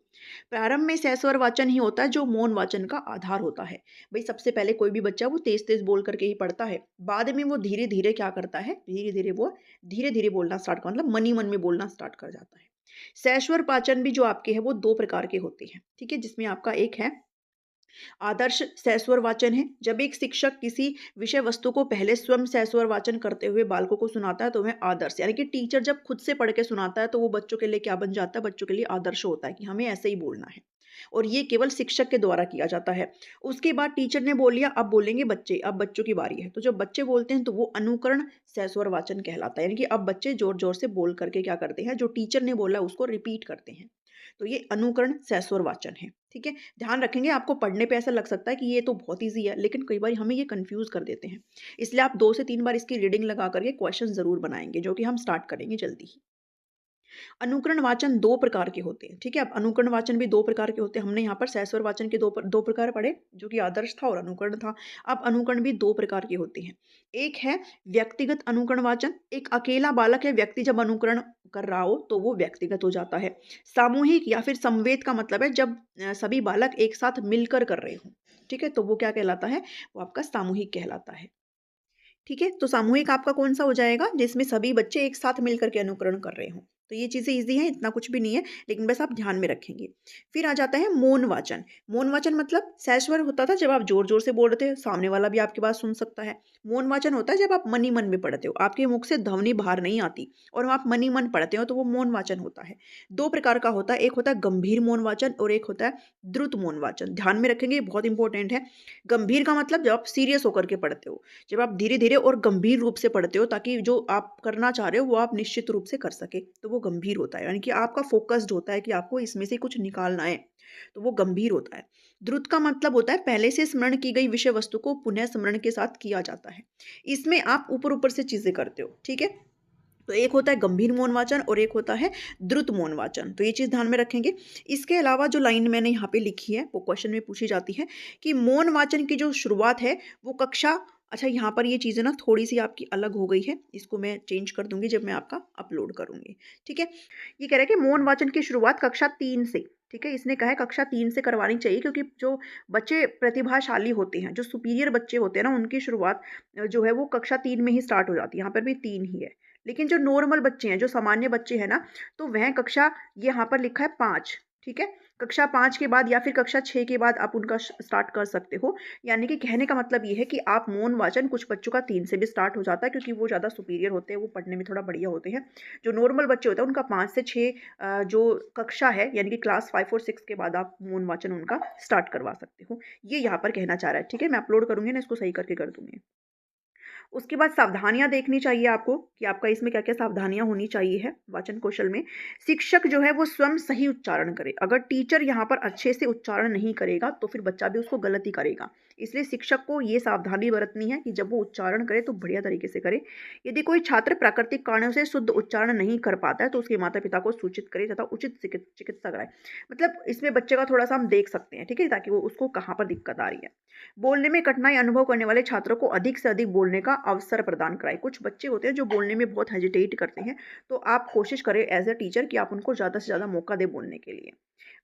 प्रारंभ में सस्वर वाचन ही होता है जो मौन वाचन का आधार होता है। भाई सबसे पहले कोई भी बच्चा वो तेज तेज बोल करके ही पढ़ता है, बाद में वो धीरे धीरे क्या करता है, धीरे धीरे बोलना स्टार्ट कर, मतलब मन ही मन में बोलना स्टार्ट कर जाता है। सस्वर वाचन भी जो आपके हैं वो दो प्रकार के होते हैं। ठीक है, जिसमें आपका एक है आदर्श सस्वर वाचन है। जब एक शिक्षक किसी विषय वस्तु को पहले स्वयं सस्वर वाचन करते हुए बालकों को सुनाता है, तो वह आदर्श, यानी कि टीचर जब खुद से पढ़ के सुनाता है तो वो बच्चों के लिए क्या बन जाता है, बच्चों के लिए आदर्श होता है कि हमें ऐसे ही बोलना है। और ये केवल शिक्षक के द्वारा किया जाता है। उसके बाद टीचर ने बोल लिया, अब बोलेंगे बच्चे, अब बच्चों की बारी है। तो जब बच्चे बोलते हैं तो वो अनुकरण सस्वर वाचन कहलाता है, यानी कि अब बच्चे जोर जोर से बोल करके क्या करते हैं, जो टीचर ने बोला उसको रिपीट करते हैं। तो ये अनुकरण सस्वर वाचन है। ठीक है, ध्यान रखेंगे, आपको पढ़ने पे ऐसा लग सकता है कि ये तो बहुत ईजी है, लेकिन कई बार हमें ये कंफ्यूज कर देते हैं। इसलिए आप 2 से 3 बार इसकी रीडिंग लगा करके क्वेश्चन जरूर बनाएंगे, जो कि हम स्टार्ट करेंगे जल्दी ही। अनुकरण वाचन दो प्रकार के होते हैं। ठीक है, अब अनुकरण वाचन भी दो प्रकार के होते हैं। हमने यहाँ पर सस्वर वाचन के दो प्रकार पढ़े, जो कि आदर्श था और अनुकरण था। अब अनुकरण भी दो प्रकार के होते हैं। एक है व्यक्तिगत अनुकरण वाचन। एक अकेला बालक या व्यक्ति जब अनुकरण कर रहा हो तो वो व्यक्तिगत हो जाता है। सामूहिक या फिर समवेत का मतलब है जब सभी बालक एक साथ मिलकर कर रहे हो। ठीक है, तो वो क्या कहलाता है, वो आपका सामूहिक कहलाता है। ठीक है, तो सामूहिक आपका कौन सा हो जाएगा, जिसमें सभी बच्चे एक साथ मिलकर के अनुकरण कर रहे हों। तो ये चीज़ें ईजी हैं, इतना कुछ भी नहीं है, लेकिन बस आप ध्यान में रखेंगे। फिर आ जाता है मौन वाचन। मौन वाचन मतलब सस्वर होता था जब आप जोर जोर से बोल रहे थे, सामने वाला भी आपकी बात सुन सकता है। मौन वाचन होता है जब आप मन ही मन में पढ़ते हो, आपके मुख से ध्वनि बाहर नहीं आती और आप मन ही मन पढ़ते हो, तो वो मौन वाचन होता है। दो प्रकार का होता है, एक होता है गंभीर मौन वाचन और एक होता है द्रुत मौन वाचन। ध्यान में रखेंगे, ये बहुत इंपॉर्टेंट है। गंभीर का मतलब जब आप सीरियस होकर के पढ़ते हो, जब आप धीरे-धीरे और गंभीर रूप से पढ़ते हो, ताकि जो आप करना चाह रहे हो वो आप निश्चित रूप से कर सके, तो वो गंभीर होता है, यानी कि आपका फोकस्ड होता है कि आपको इसमें से कुछ निकालना है, तो वो गंभीर होता है। द्रुत का मतलब होता है पहले से स्मरण की गई विषय वस्तु को पुनः स्मरण के साथ किया जाता है। इसमें आप ऊपर-ऊपर से चीज़ें करते हो, ठीक है? तो एक होता है गंभीर मौन वाचन और एक होता है द्रुत मौन वाचन, तो ये चीज़ ध्यान में रखेंगे। इसके अलावा जो लाइन मैंने यहाँ पे लिखी है वो क्वेश्चन में पूछी जाती है कि मौन वाचन की जो शुरुआत है वो कक्षा, अच्छा यहाँ पर ये चीज़ें ना थोड़ी सी आपकी अलग हो गई है, इसको मैं चेंज कर दूंगी जब मैं आपका अपलोड करूंगी। ठीक है, ये कह रहा है कि मौन वाचन की शुरुआत कक्षा 3 से, ठीक है, इसने कहा है कक्षा 3 से करवानी चाहिए, क्योंकि जो बच्चे प्रतिभाशाली होते हैं, जो सुपीरियर बच्चे होते हैं ना, उनकी शुरुआत जो है वो कक्षा 3 में ही स्टार्ट हो जाती है। यहाँ पर भी 3 ही है, लेकिन जो नॉर्मल बच्चे हैं, जो सामान्य बच्चे हैं ना, तो वह कक्षा, ये यहाँ पर लिखा है 5। ठीक है, कक्षा 5 के बाद या फिर कक्षा 6 के बाद आप उनका स्टार्ट कर सकते हो। यानी कि कहने का मतलब ये है कि आप मौन वाचन कुछ बच्चों का 3 से भी स्टार्ट हो जाता है, क्योंकि वो ज़्यादा सुपीरियर होते हैं, वो पढ़ने में थोड़ा बढ़िया होते हैं। जो नॉर्मल बच्चे होते हैं उनका 5 से 6 जो कक्षा है यानी कि क्लास 5 और 6 के बाद आप मौन वाचन उनका स्टार्ट करवा सकते हो। ये यहाँ पर कहना चाह रहा है, ठीक है? मैं अपलोड करूँगी ना, इसको सही करके कर दूँगी। उसके बाद सावधानियाँ देखनी चाहिए आपको कि आपका इसमें क्या-क्या सावधानियाँ होनी चाहिए है वाचन कौशल में। शिक्षक जो है वो स्वयं सही उच्चारण करे। अगर टीचर यहाँ पर अच्छे से उच्चारण नहीं करेगा तो फिर बच्चा भी उसको गलत ही करेगा। इसलिए शिक्षक को ये सावधानी बरतनी है कि जब वो उच्चारण करे तो बढ़िया तरीके से करे। यदि कोई छात्र प्राकृतिक कारणों से शुद्ध उच्चारण नहीं कर पाता है तो उसके माता-पिता को सूचित करे तथा उचित चिकित्सा कराए। मतलब इसमें बच्चे का थोड़ा-सा हम देख सकते हैं, ठीक है? ताकि वो उसको कहाँ पर दिक्कत आ रही है। बोलने में कठिनाई अनुभव करने वाले छात्रों को अधिक से अधिक बोलने का अवसर प्रदान कराएँ। कुछ बच्चे होते हैं जो बोलने में बहुत हेजिटेट करते हैं, तो आप कोशिश करें एज़ अ टीचर कि आप उनको ज़्यादा से ज़्यादा मौका दें बोलने के लिए।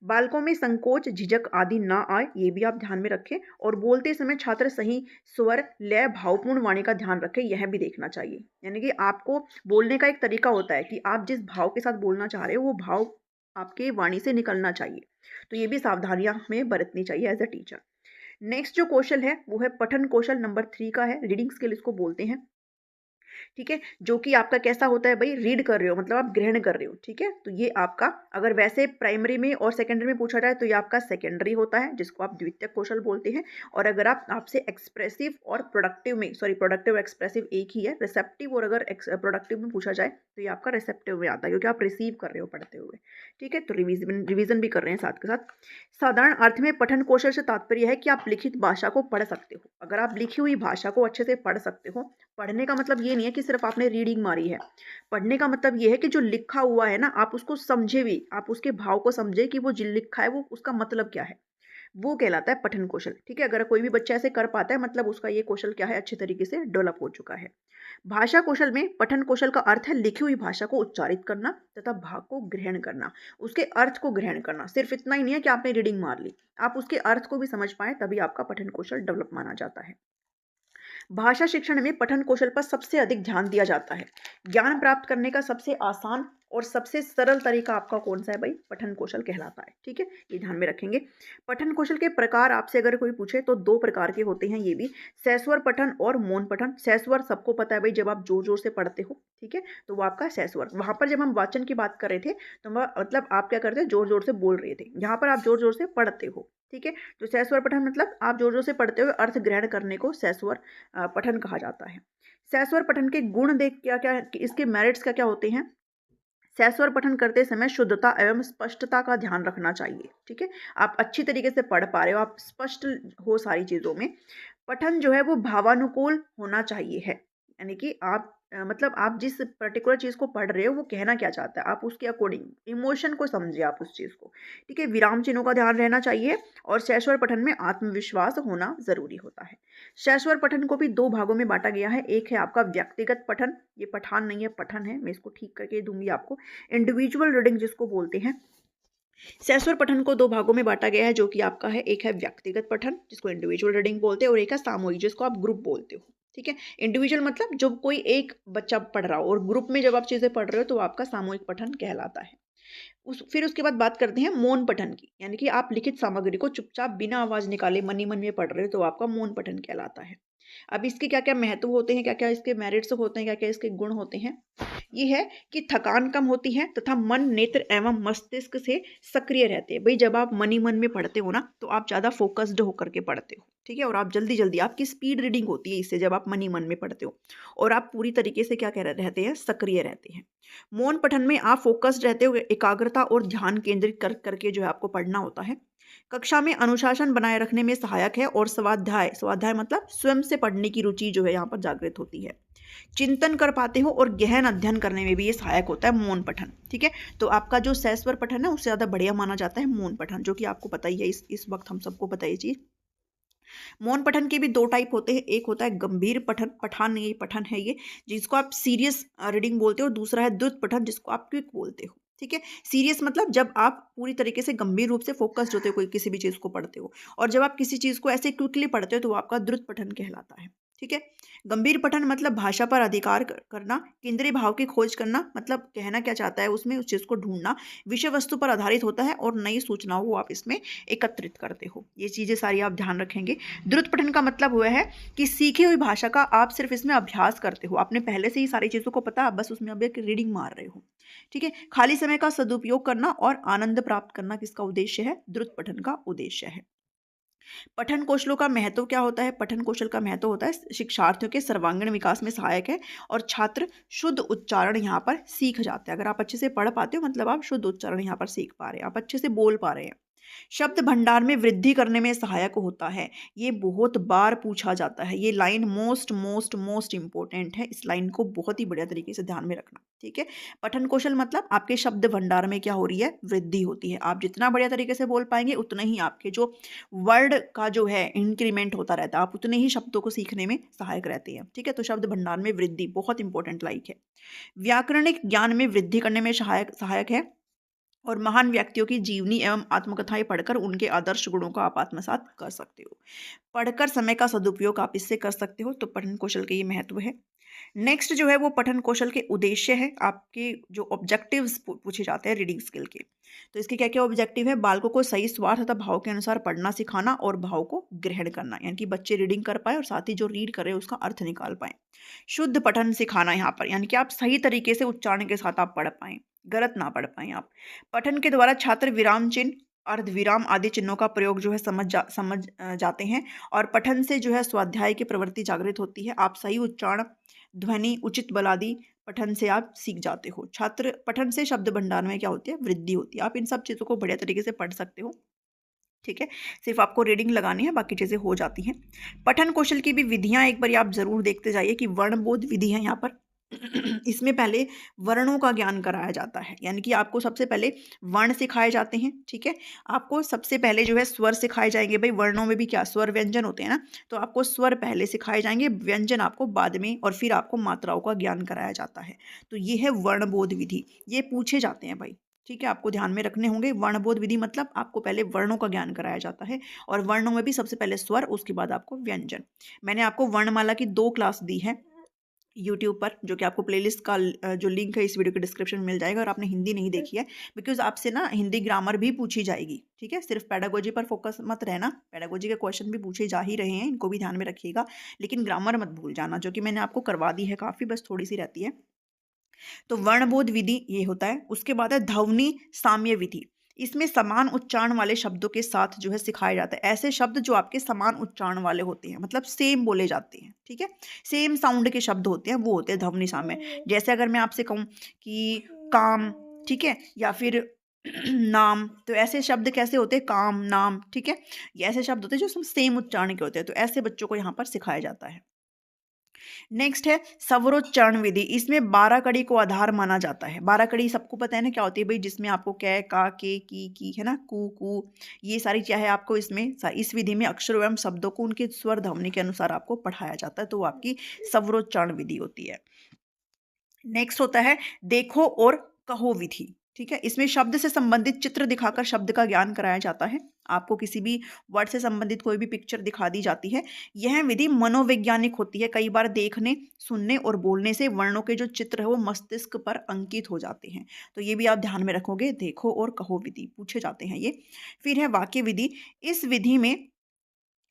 बालकों में संकोच, झिझक आदि ना आए, ये भी आप ध्यान में रखें और बोलते समय छात्र सही स्वर, लय, भावपूर्ण वाणी का ध्यान रखें, यह भी देखना चाहिए। यानी कि आपको बोलने का एक तरीका होता है कि आप जिस भाव के साथ बोलना चाह रहे हो, वो भाव आपके वाणी से निकलना चाहिए। तो ये भी सावधानियाँ हमें बरतनी चाहिए एज़ अ टीचर। नेक्स्ट जो कौशल है वो है पठन कौशल नंबर 3 का है, रीडिंग स्किल इसको बोलते हैं। ठीक है? जो कि आपका कैसा होता है भई, रीड कर रहे हो मतलब आप ग्रहण कर रहे हो, ठीक है? तो ये आपका अगर वैसे प्राइमरी में और सेकेंडरी में पूछा जाए तो ये आपका सेकेंडरी होता है, जिसको आप द्वितीयक कौशल बोलते हैं। और अगर आप आपसे एक्सप्रेसिव और प्रोडक्टिव में, सॉरी, प्रोडक्टिव एक्सप्रेसिव एक ही है, रिसेप्टिव और अगर प्रोडक्टिव में पूछा जाए तो ये आपका रिसेप्टिव में आता है, क्योंकि आप रिसीव कर रहे हो पढ़ते हुए। ठीक है? तो रिवीजन रिवीजन भी कर रहे हैं साथ के साथ। साधारण अर्थ में पठन कौशल से तात्पर्य है कि आप लिखित भाषा को पढ़ सकते हो। अगर आप लिखी हुई भाषा को अच्छे से पढ़ सकते हो, पढ़ने का मतलब ये नहीं है कि सिर्फ आपने रीडिंग मारी है। पढ़ने का मतलब ये है कि जो लिखा हुआ है ना, आप उसको समझे भी, आप उसके भाव को समझे कि वो जो लिखा है वो उसका मतलब क्या है। वो कहलाता है पठन कौशल। ठीक है? अगर कोई भी बच्चा ऐसे कर पाता है मतलब उसका ये कौशल क्या है, अच्छे तरीके से डेवलप हो चुका है। भाषा कौशल में पठन कौशल का अर्थ है लिखी हुई भाषा को उच्चारित करना तथा भाव को ग्रहण करना, उसके अर्थ को ग्रहण करना। सिर्फ इतना ही नहीं है कि आपने रीडिंग मार ली, आप उसके अर्थ को भी समझ पाएँ, तभी आपका पठन कौशल डेवलप माना जाता है। भाषा शिक्षण में पठन कौशल पर सबसे अधिक ध्यान दिया जाता है। ज्ञान प्राप्त करने का सबसे आसान और सबसे सरल तरीका आपका कौन सा है भाई? पठन कौशल कहलाता है। ठीक है? ये ध्यान में रखेंगे। पठन कौशल के प्रकार आपसे अगर कोई पूछे तो 2 प्रकार के होते हैं ये भी, सहस्वर पठन और मौन पठन। सहस्वर सबको पता है भाई, जब आप ज़ोर-ज़ोर से पढ़ते हो, ठीक है? तो वो आपका सहस्वर। वहाँ पर जब हम वाचन की बात कर रहे थे, तो मतलब आप क्या करते, ज़ोर-ज़ोर से बोल रहे थे। यहाँ पर आप ज़ोर-ज़ोर से पढ़ते हो, ठीक है? तो सहस्वर पठन मतलब आप ज़ोर-ज़ोर से पढ़ते हुए अर्थ ग्रहण करने को सहस्वर पठन कहा जाता है। सहस्वर पठन के गुण देख क्या-क्या, इसके मेरिट्स क्या-क्या होते हैं? सहस्वर पठन करते समय शुद्धता एवं स्पष्टता का ध्यान रखना चाहिए। ठीक है? आप अच्छी तरीके से पढ़ पा रहे हो, आप स्पष्ट हो सारी चीज़ों में। पठन जो है वो भावानुकूल होना चाहिए है। यानी कि आप मतलब आप जिस पर्टिकुलर चीज़ को पढ़ रहे हो वो कहना क्या चाहता है, आप उसके अकॉर्डिंग इमोशन को समझिए आप उस चीज़ को। ठीक है? विराम चिन्हों का ध्यान रहना चाहिए और सहस्वर पठन में आत्मविश्वास होना ज़रूरी होता है। सहस्वर पठन को भी 2 भागों में बाँटा गया है। एक है आपका व्यक्तिगत पठन, ये पठान नहीं है, पठन है, मैं इसको ठीक करके दूँगी आपको। इंडिविजुअल रीडिंग जिसको बोलते हैं। सहस्वर पठन को 2 भागों में बाँटा गया है, जो कि आपका है, एक है व्यक्तिगत पठन जिसको इंडिविजुअल रीडिंग बोलते हैं और एक है सामूहिक जिसको आप ग्रुप बोलते हो। ठीक है? इंडिविजुअल मतलब जब कोई एक बच्चा पढ़ रहा हो और ग्रुप में जब आप चीज़ें पढ़ रहे हो तो आपका सामूहिक पठन कहलाता है। फिर उसके बाद बात करते हैं मौन पठन की, यानी कि आप लिखित सामग्री को चुपचाप बिना आवाज़ निकाले मन ही मन में पढ़ रहे हो तो आपका मौन पठन कहलाता है। अब इसके क्या-क्या महत्व होते हैं, क्या-क्या इसके मेरिट्स होते हैं, क्या-क्या इसके गुण होते हैं? ये है कि थकान कम होती है तथा मन, नेत्र एवं मस्तिष्क से सक्रिय रहते हैं। भई जब आप मन ही मन में पढ़ते हो ना, तो आप ज़्यादा फ़ोकस्ड होकर के पढ़ते हो, ठीक है? और आप जल्दी-जल्दी, आपकी स्पीड रीडिंग होती है इससे, जब आप मन ही मन में पढ़ते हो और आप पूरी तरीके से क्या कह रहे रहते हैं, सक्रिय रहते हैं। मौन पठन में आप फ़ोकस्ड रहते हो, एकाग्रता और ध्यान केंद्रित करके जो है आपको पढ़ना होता है। कक्षा में अनुशासन बनाए रखने में सहायक है और स्वाध्याय स्वाध्याय मतलब स्वयं से पढ़ने की रुचि जो है यहाँ पर जागृत होती है। चिंतन कर पाते हो और गहन अध्ययन करने में भी ये सहायक होता है मौन पठन। ठीक है? तो आपका जो सहस्वर पठन है उससे ज़्यादा बढ़िया माना जाता है मौन पठन, जो कि आपको पता ही है, इस वक्त हम सबको पता है ये चीज़। मौन पठन के भी 2 टाइप होते हैं। एक होता है गंभीर पठन, पठान नहीं है, पठन है ये, जिसको आप सीरियस रीडिंग बोलते हो। दूसरा है द्रुत पठन, जिसको आप क्विक बोलते हो। ठीक है? सीरियस मतलब जब आप पूरी तरीके से गंभीर रूप से फ़ोकस्ड होते हो, कोई किसी भी चीज़ को पढ़ते हो, और जब आप किसी चीज़ को ऐसे क्विकली पढ़ते हो तो वो आपका द्रुत पठन कहलाता है। ठीक है। गंभीर पठन मतलब भाषा पर अधिकार करना, केंद्रीय भाव की खोज करना, मतलब कहना क्या चाहता है उसमें उस चीज़ को ढूंढना, विषय वस्तु पर आधारित होता है और नई सूचनाओं को आप इसमें एकत्रित करते हो। ये चीज़ें सारी आप ध्यान रखेंगे। द्रुत पठन का मतलब हुआ है कि सीखी हुई भाषा का आप सिर्फ इसमें अभ्यास करते हो, आपने पहले से ही सारी चीज़ों को पता, आप बस उसमें अब एक रीडिंग मार रहे हो। ठीक है। खाली समय का सदुपयोग करना और आनंद प्राप्त करना किसका उद्देश्य है? द्रुत पठन का उद्देश्य है। पठन कौशलों का महत्व क्या होता है? पठन कौशल का महत्व होता है शिक्षार्थियों के सर्वांगीण विकास में सहायक है और छात्र शुद्ध उच्चारण यहाँ पर सीख जाते हैं। अगर आप अच्छे से पढ़ पाते हो मतलब आप शुद्ध उच्चारण यहाँ पर सीख पा रहे हैं, आप अच्छे से बोल पा रहे हैं। शब्द भंडार में वृद्धि करने में सहायक होता है। ये बहुत बार पूछा जाता है। ये line most most most important है। इस लाइन को बहुत ही बढ़िया तरीके से ध्यान में रखना। ठीक है। पठन कौशल मतलब आपके शब्द भंडार में क्या हो रही है? वृद्धि होती है। आप जितना बढ़िया तरीके से बोल पाएंगे उतना ही आपके जो वर्ड का जो है इंक्रीमेंट होता रहता है, आप उतने ही शब्दों को सीखने में सहायक रहते हैं। ठीक है। तो शब्द भंडार में वृद्धि बहुत इंपॉर्टेंट लाइक है। व्याकरणिक ज्ञान में वृद्धि करने में सहायक है और महान व्यक्तियों की जीवनी एवं आत्मकथाएं पढ़कर उनके आदर्श गुणों को आप आत्मसात कर सकते हो। पढ़कर समय का सदुपयोग आप इससे कर सकते हो। तो पठन कौशल के ये महत्व है। नेक्स्ट जो है वो पठन कौशल के उद्देश्य है, आपके जो ऑब्जेक्टिव्स पूछे जाते हैं रीडिंग स्किल के। तो इसके क्या क्या ऑब्जेक्टिव है? बालकों को सही स्वार्थ तथा भाव के अनुसार पढ़ना सिखाना और भाव को ग्रहण करना, यानी कि बच्चे रीडिंग कर पाए और साथ ही जो रीड कर रहे हैं उसका अर्थ निकाल पाए। शुद्ध पठन सिखाना यहाँ पर, यानी कि आप सही तरीके से उच्चारण के साथ आप पढ़ पाएं, गलत ना पढ़ पाएं आप। पठन के द्वारा छात्र विराम चिन्ह, अर्ध विराम आदि चिन्हों का प्रयोग जो है समझ जाते हैं और पठन से जो है स्वाध्याय की प्रवृत्ति जागृत होती है। आप सही उच्चारण, ध्वनि, उचित बल आदि पठन से आप सीख जाते हो। छात्र पठन से शब्द भंडार में क्या होती है? वृद्धि होती है। आप इन सब चीज़ों को बढ़िया तरीके से पढ़ सकते हो। ठीक है। सिर्फ आपको रीडिंग लगानी है, बाकी चीज़ें हो जाती हैं। पठन कौशल की भी विधियां एक बार आप जरूर देखते जाइए कि वर्णबोध विधि है यहाँ पर। इसमें पहले वर्णों का ज्ञान कराया जाता है, यानी कि आपको सबसे पहले वर्ण सिखाए जाते हैं। ठीक है। आपको सबसे पहले जो है स्वर सिखाए जाएंगे। भाई वर्णों में भी क्या स्वर व्यंजन होते हैं ना, तो आपको स्वर पहले सिखाए जाएंगे, व्यंजन आपको बाद में, और फिर आपको मात्राओं का ज्ञान कराया जाता है। तो ये है वर्णबोध विधि। ये पूछे जाते हैं भाई। ठीक है। आपको ध्यान में रखने होंगे। वर्णबोध विधि मतलब आपको पहले वर्णों का ज्ञान कराया जाता है और वर्णों में भी सबसे पहले स्वर, उसके बाद आपको व्यंजन। मैंने आपको वर्णमाला की 2 क्लास दी है यूट्यूब पर, जो कि आपको प्लेलिस्ट का जो लिंक है इस वीडियो के डिस्क्रिप्शन में मिल जाएगा। और आपने हिंदी नहीं देखी है, बिकॉज आपसे ना हिंदी ग्रामर भी पूछी जाएगी। ठीक है। सिर्फ पेडागोजी पर फोकस मत रहना, पेडागोजी के क्वेश्चन भी पूछे जा ही रहे हैं, इनको भी ध्यान में रखिएगा, लेकिन ग्रामर मत भूल जाना, जो कि मैंने आपको करवा दी है काफ़ी, बस थोड़ी सी रहती है। तो वर्णबोध विधि ये होता है। उसके बाद है ध्वनि साम्य विधि। इसमें समान उच्चारण वाले शब्दों के साथ जो है सिखाया जाता है। ऐसे शब्द जो आपके समान उच्चारण वाले होते हैं, मतलब सेम बोले जाते हैं। ठीक है। सेम साउंड के शब्द होते हैं, वो होते हैं ध्वनि साम्य। जैसे अगर मैं आपसे कहूँ कि काम, ठीक है, या फिर नाम, तो ऐसे शब्द कैसे होते हैं? काम, नाम। ठीक है। ये ऐसे शब्द होते हैं जो सेम उच्चारण के होते हैं। तो ऐसे बच्चों को यहाँ पर सिखाया जाता है। नेक्स्ट है स्वरोच्चारण विधि। इसमें 12 कड़ी को आधार माना जाता है। 12 कड़ी सबको पता है ना क्या होती है भाई, जिसमें आपको कै, का, के, की है ना, कू, ये सारी क्या है आपको इसमें, इस विधि में अक्षरों एवं शब्दों को उनके स्वर ध्वनि के अनुसार आपको पढ़ाया जाता है। तो वो आपकी स्वरोच्चारण विधि होती है। नेक्स्ट होता है देखो और कहो विधि। ठीक है। इसमें शब्द से संबंधित चित्र दिखाकर शब्द का ज्ञान कराया जाता है। आपको किसी भी वर्ड से संबंधित कोई भी पिक्चर दिखा दी जाती है। यह विधि मनोवैज्ञानिक होती है। कई बार देखने, सुनने और बोलने से वर्णों के जो चित्र है वो मस्तिष्क पर अंकित हो जाते हैं। तो ये भी आप ध्यान में रखोगे। देखो और कहो विधि पूछे जाते हैं ये। फिर है वाक्य विधि। इस विधि में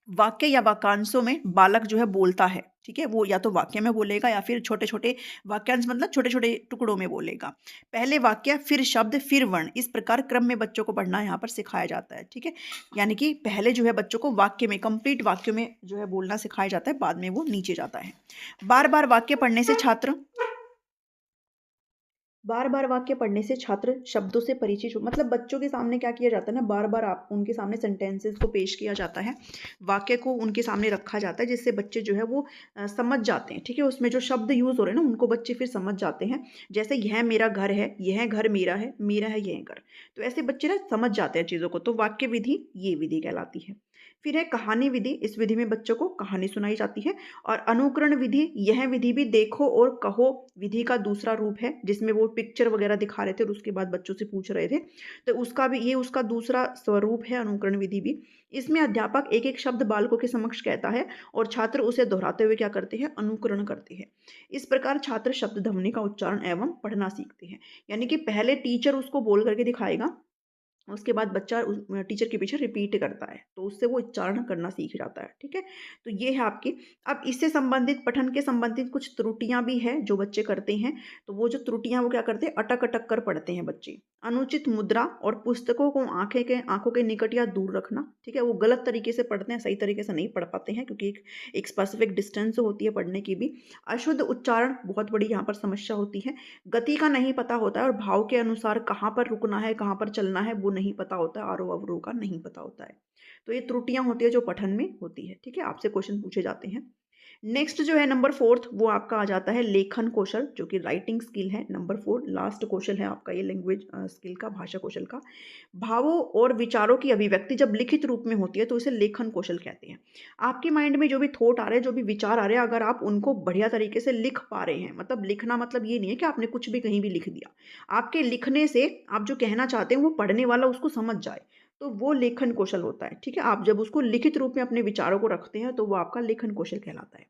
वाक्य या वाक्यांशों में बालक जो है बोलता है। ठीक है। वो या तो वाक्य में बोलेगा या फिर छोटे छोटे वाक्यांश, मतलब छोटे छोटे टुकड़ों में बोलेगा। पहले वाक्य, फिर शब्द, फिर वर्ण, इस प्रकार क्रम में बच्चों को पढ़ना यहाँ पर सिखाया जाता है। ठीक है। यानी कि पहले जो है बच्चों को वाक्य में, कंप्लीट वाक्य में जो है बोलना सिखाया जाता है, बाद में वो नीचे जाता है। बार बार वाक्य पढ़ने से छात्र बार बार वाक्य पढ़ने से छात्र शब्दों से परिचित हो, मतलब बच्चों के सामने क्या किया जाता है ना, बार बार आप उनके सामने सेंटेंसेस को पेश किया जाता है, वाक्य को उनके सामने रखा जाता है, जिससे बच्चे जो है वो समझ जाते हैं। ठीक है। उसमें जो शब्द यूज़ हो रहे हैं ना, उनको बच्चे फिर समझ जाते हैं। जैसे यह मेरा घर है, यह घर मेरा है यह घर। तो ऐसे बच्चे ना समझ जाते हैं चीज़ों को। तो वाक्य विधि ये विधि कहलाती है। फिर है कहानी विधि। इस विधि में बच्चों को कहानी सुनाई जाती है। और अनुकरण विधि, यह विधि भी देखो और कहो विधि का दूसरा रूप है, जिसमें वो पिक्चर वगैरह दिखा रहे थे और उसके बाद बच्चों से पूछ रहे थे, तो उसका भी ये उसका दूसरा स्वरूप है अनुकरण विधि भी। इसमें अध्यापक एक एक शब्द बालकों के समक्ष कहता है और छात्र उसे दोहराते हुए क्या करते हैं, अनुकरण करते हैं। इस प्रकार छात्र शब्द ध्वनि का उच्चारण एवं पढ़ना सीखते हैं। यानी कि पहले टीचर उसको बोल करके दिखाएगा, उसके बाद बच्चा उस टीचर के पीछे रिपीट करता है, तो उससे वो उच्चारण करना सीख जाता है। ठीक है, तो ये है आपकी। अब इससे संबंधित, पठन के संबंधित कुछ त्रुटियां भी है जो बच्चे करते हैं। तो वो जो त्रुटियां, वो क्या करते हैं, अटक अटक कर पढ़ते हैं बच्चे। अनुचित मुद्रा और पुस्तकों को आंखों के निकट या दूर रखना। ठीक है, वो गलत तरीके से पढ़ते हैं, सही तरीके से नहीं पढ़ पाते हैं, क्योंकि एक स्पेसिफिक डिस्टेंस होती है पढ़ने की भी। अशुद्ध उच्चारण बहुत बड़ी यहाँ पर समस्या होती है। गति का नहीं पता होता है और भाव के अनुसार कहाँ पर रुकना है, कहाँ पर चलना है, वो नहीं पता होता है, आरोह अवरोह का नहीं पता होता है। तो ये त्रुटियां होती है जो पठन में होती है। ठीक है, आपसे क्वेश्चन पूछे जाते हैं। नेक्स्ट जो है नंबर 4, वो आपका आ जाता है लेखन कौशल, जो कि राइटिंग स्किल है। नंबर 4 लास्ट कौशल है आपका ये लैंग्वेज स्किल का, भाषा कौशल का। भावों और विचारों की अभिव्यक्ति जब लिखित रूप में होती है तो इसे लेखन कौशल कहते हैं। आपके माइंड में जो भी थॉट आ रहे हैं, जो भी विचार आ रहे हैं, अगर आप उनको बढ़िया तरीके से लिख पा रहे हैं, मतलब लिखना मतलब ये नहीं है कि आपने कुछ भी कहीं भी लिख दिया। आपके लिखने से आप जो कहना चाहते हैं वो पढ़ने वाला उसको समझ जाए, तो वो लेखन कौशल होता है। ठीक है, आप जब उसको लिखित रूप में अपने विचारों को रखते हैं तो वो आपका लेखन कौशल कहलाता है।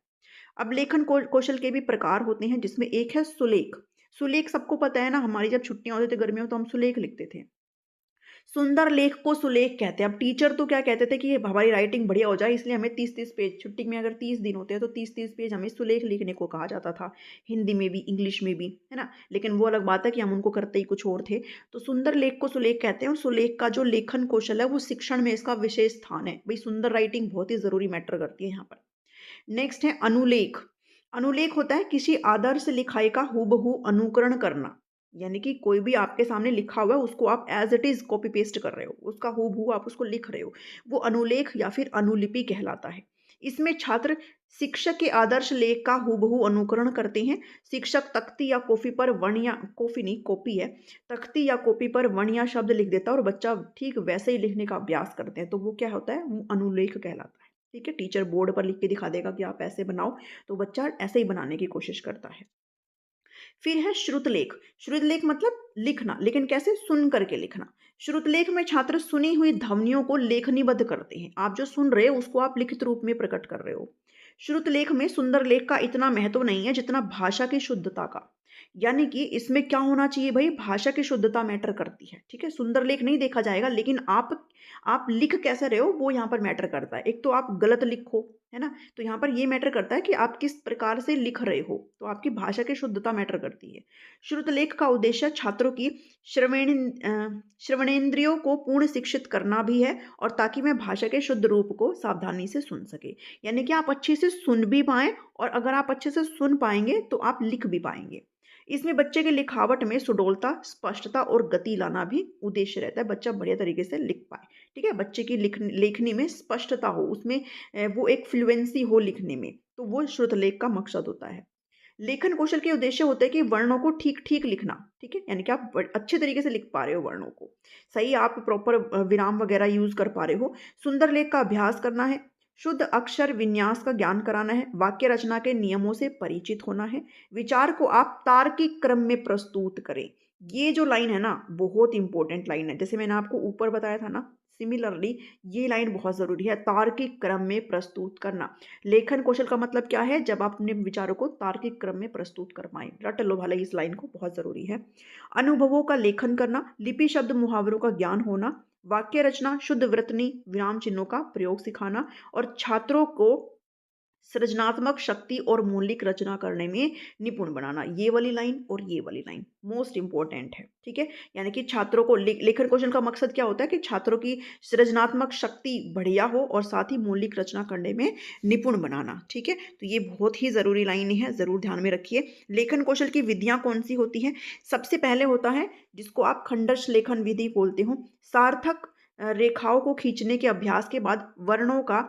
अब लेखन कौशल के भी प्रकार होते हैं, जिसमें एक है सुलेख। सुलेख सबको पता है ना, हमारी जब छुट्टियां होती थी गर्मियों में तो हम सुलेख लिखते थे। सुंदर लेख को सुलेख कहते हैं। अब टीचर तो क्या कहते थे कि ये हमारी राइटिंग बढ़िया हो जाए, इसलिए हमें 30-30 पेज, छुट्टी में अगर 30 दिन होते हैं तो 30-30 पेज हमें सुलेख लिखने को कहा जाता था, हिंदी में भी इंग्लिश में भी, है ना। लेकिन वो अलग बात है कि हम उनको करते ही कुछ और थे। तो सुंदर लेख को सुलेख कहते हैं। और सुलेख का जो लेखन कौशल है वो शिक्षण में इसका विशेष स्थान है। भाई सुंदर राइटिंग बहुत ही जरूरी मैटर करती है यहाँ पर। नेक्स्ट है अनुलेख। अनुलेख होता है किसी आदर्श लिखाई का हूबहू अनुकरण करना। यानी कि कोई भी आपके सामने लिखा हुआ है उसको आप as it is copy paste कर रहे हो, उसका हूबहू आप उसको लिख रहे हो, वो अनुलेख या फिर अनुलिपि कहलाता है। इसमें छात्र शिक्षक के आदर्श लेख का हूबहू अनुकरण करते हैं। शिक्षक तख्ती या कॉपी पर वर्ण, या कॉपी नहीं कॉपी है, तख्ती या कॉपी पर वर्ण या शब्द लिख देता है और बच्चा ठीक वैसे ही लिखने का अभ्यास करते हैं, तो वो क्या होता है, वो अनुलेख कहलाता है। ठीक है, टीचर बोर्ड पर लिख के दिखा देगा कि आप ऐसे बनाओ, तो बच्चा ऐसे ही बनाने की कोशिश करता है। फिर है श्रुतलेख। श्रुतलेख मतलब लिखना, लेकिन कैसे, सुन करके लिखना। श्रुतलेख में छात्र सुनी हुई ध्वनियों को लेखनीबद्ध करते हैं। आप जो सुन रहे हो उसको आप लिखित रूप में प्रकट कर रहे हो। श्रुतलेख में सुंदर लेख का इतना महत्व नहीं है जितना भाषा की शुद्धता का। यानी कि इसमें क्या होना चाहिए भाई, भाषा की शुद्धता मैटर करती है। ठीक है, सुंदर लेख नहीं देखा जाएगा, लेकिन आप लिख कैसे रहे हो वो यहाँ पर मैटर करता है। एक तो आप गलत लिखो, है ना, तो यहाँ पर ये मैटर करता है कि आप किस प्रकार से लिख रहे हो, तो आपकी भाषा की शुद्धता मैटर करती है। श्रुतलेख का उद्देश्य छात्रों की श्रवणेंद्रियों को पूर्ण शिक्षित करना भी है, और ताकि मैं भाषा के शुद्ध रूप को सावधानी से सुन सके। यानी कि आप अच्छे से सुन भी पाएं, और अगर आप अच्छे से सुन पाएंगे तो आप लिख भी पाएंगे। इसमें बच्चे के लिखावट में सुडौलता, स्पष्टता और गति लाना भी उद्देश्य रहता है, बच्चा बढ़िया तरीके से लिख पाए। ठीक है, बच्चे की लेखनी में स्पष्टता हो, उसमें वो एक फ्लुएंसी हो लिखने में, तो वो श्रुतलेख का मकसद होता है। लेखन कौशल के उद्देश्य होते हैं कि वर्णों को ठीक ठीक लिखना। ठीक है, यानी कि आप अच्छे तरीके से लिख पा रहे हो वर्णों को, सही आप प्रॉपर विराम वगैरह यूज कर पा रहे हो। सुंदर लेख का अभ्यास करना है, शुद्ध अक्षर विन्यास का ज्ञान कराना है, वाक्य रचना के नियमों से परिचित होना है, विचार को आप तार्किक क्रम में प्रस्तुत करें। ये जो लाइन है ना, बहुत इंपॉर्टेंट लाइन है। जैसे मैंने आपको ऊपर बताया था ना, सिमिलरली ये लाइन बहुत जरूरी है, तार्किक क्रम में प्रस्तुत करना। लेखन कौशल का मतलब क्या है, जब आप अपने विचारों को तार्किक क्रम में प्रस्तुत कर पाए। रट लो भले इस लाइन को, बहुत जरूरी है। अनुभवों का लेखन करना, लिपि शब्द मुहावरों का ज्ञान होना, वाक्य रचना, शुद्ध वृत्तनी, विराम चिन्हों का प्रयोग सिखाना, और छात्रों को सृजनात्मक शक्ति और मौलिक रचना करने में निपुण बनाना। ये वाली लाइन और ये वाली लाइन मोस्ट इंपॉर्टेंट है। ठीक है, यानी कि छात्रों को लेखन कौशल का मकसद क्या होता है कि छात्रों की सृजनात्मक शक्ति बढ़िया हो और साथ ही मौलिक रचना करने में निपुण बनाना। ठीक है, तो ये बहुत ही जरूरी लाइन है, जरूर ध्यान में रखिए। लेखन कौशल की विधियां कौन सी होती हैं, सबसे पहले होता है जिसको आप खंडश लेखन विधि बोलते हो। सार्थक रेखाओं को खींचने के अभ्यास के बाद वर्णों का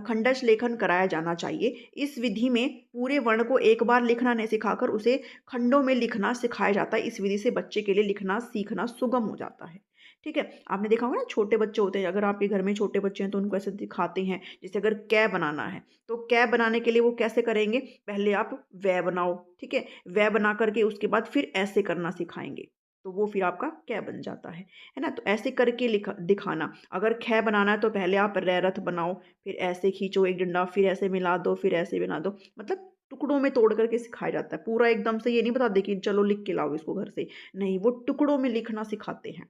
खंडश लेखन कराया जाना चाहिए। इस विधि में पूरे वर्ण को एक बार लिखना नहीं सिखाकर उसे खंडों में लिखना सिखाया जाता है। इस विधि से बच्चे के लिए लिखना सीखना सुगम हो जाता है। ठीक है। आपने देखा होगा ना, छोटे बच्चे होते हैं, अगर आपके घर में छोटे बच्चे हैं तो उनको ऐसे दिखाते हैं, जैसे अगर कै बनाना है तो कै बनाने के लिए वो कैसे करेंगे, पहले आप वै बनाओ, ठीक है, वै बना करके उसके बाद फिर ऐसे करना सिखाएंगे, तो वो फिर आपका कै बन जाता है ना। तो ऐसे करके लिखा दिखाना। अगर ख़ै बनाना है तो पहले आप रै रथ बनाओ, फिर ऐसे खींचो एक डंडा, फिर ऐसे मिला दो, फिर ऐसे बना दो, मतलब टुकड़ों में तोड़ करके सिखाया जाता है। पूरा एकदम से ये नहीं बताते कि चलो लिख के लाओ इसको घर से, नहीं, वो टुकड़ों में लिखना सिखाते हैं।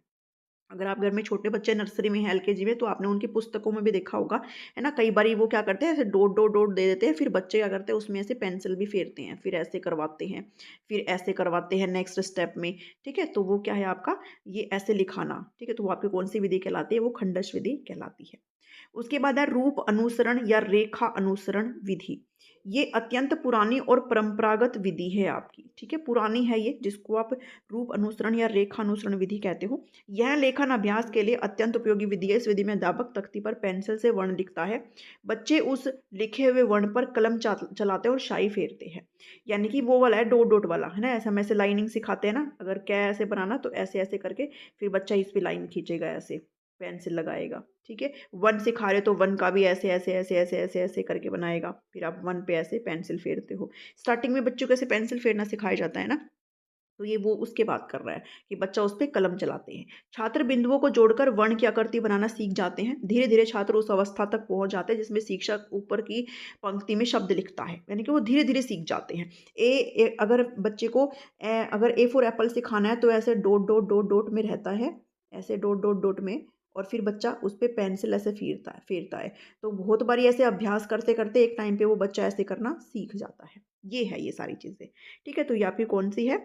अगर आप घर में छोटे बच्चे नर्सरी में हैं, एलकेजी में, तो आपने उनकी पुस्तकों में भी देखा होगा, है ना, कई बारी वो क्या करते हैं, ऐसे डॉट डॉट डॉट दे देते हैं, फिर बच्चे क्या करते हैं उसमें ऐसे पेंसिल भी फेरते हैं, फिर ऐसे करवाते हैं, फिर ऐसे करवाते हैं नेक्स्ट स्टेप में, ठीक है। तो वो क्या है आपका, ये ऐसे लिखाना, ठीक है। तो वो आपकी कौन सी विधि कहलाती है, वो खंडश विधि कहलाती है। उसके बाद है रूप अनुसरण या रेखा अनुसरण विधि। ये अत्यंत पुरानी और परंपरागत विधि है आपकी, ठीक है, पुरानी है ये, जिसको आप रूप अनुसरण या रेखा अनुसरण विधि कहते हो। यह लेखन अभ्यास के लिए अत्यंत उपयोगी विधि है। इस विधि में अध्यापक तख्ती पर पेंसिल से वर्ण लिखता है, बच्चे उस लिखे हुए वर्ण पर कलम चलाते हैं और शाई फेरते हैं। यानी कि वो वाला है डॉट डॉट वाला, है ना, ऐसा हम ऐसे लाइनिंग सिखाते हैं ना, अगर क्या ऐसे बनाना तो ऐसे ऐसे करके फिर बच्चा इस पे लाइन खींचेगा, ऐसे पेंसिल लगाएगा, ठीक है। वन सिखा रहे हो तो वन का भी ऐसे ऐसे ऐसे ऐसे ऐसे ऐसे करके बनाएगा, फिर आप वन पे ऐसे पेंसिल फेरते हो। स्टार्टिंग में बच्चों को ऐसे पेंसिल फेरना सिखाया जाता है ना, तो ये वो उसके बात कर रहा है कि बच्चा उस पे कलम चलाते हैं। छात्र बिंदुओं को जोड़कर वर्ण की आकृति बनाना सीख जाते हैं। धीरे धीरे छात्र उस अवस्था तक पहुंच जाते हैं जिसमें शिक्षक ऊपर की पंक्ति में शब्द लिखता है, यानी कि वो धीरे धीरे सीख जाते हैं। अगर बच्चे को अगर ए फॉर एप्पल सिखाना है तो ऐसे डॉट डॉट डॉट डॉट में रहता है, ऐसे डॉट डॉट डॉट में, और फिर बच्चा उस पर पेंसिल ऐसे फेरता है। तो बहुत बारी ऐसे अभ्यास करते करते एक टाइम पे वो बच्चा ऐसे करना सीख जाता है। ये है ये सारी चीज़ें, ठीक है। तो ये आपकी कौन सी है,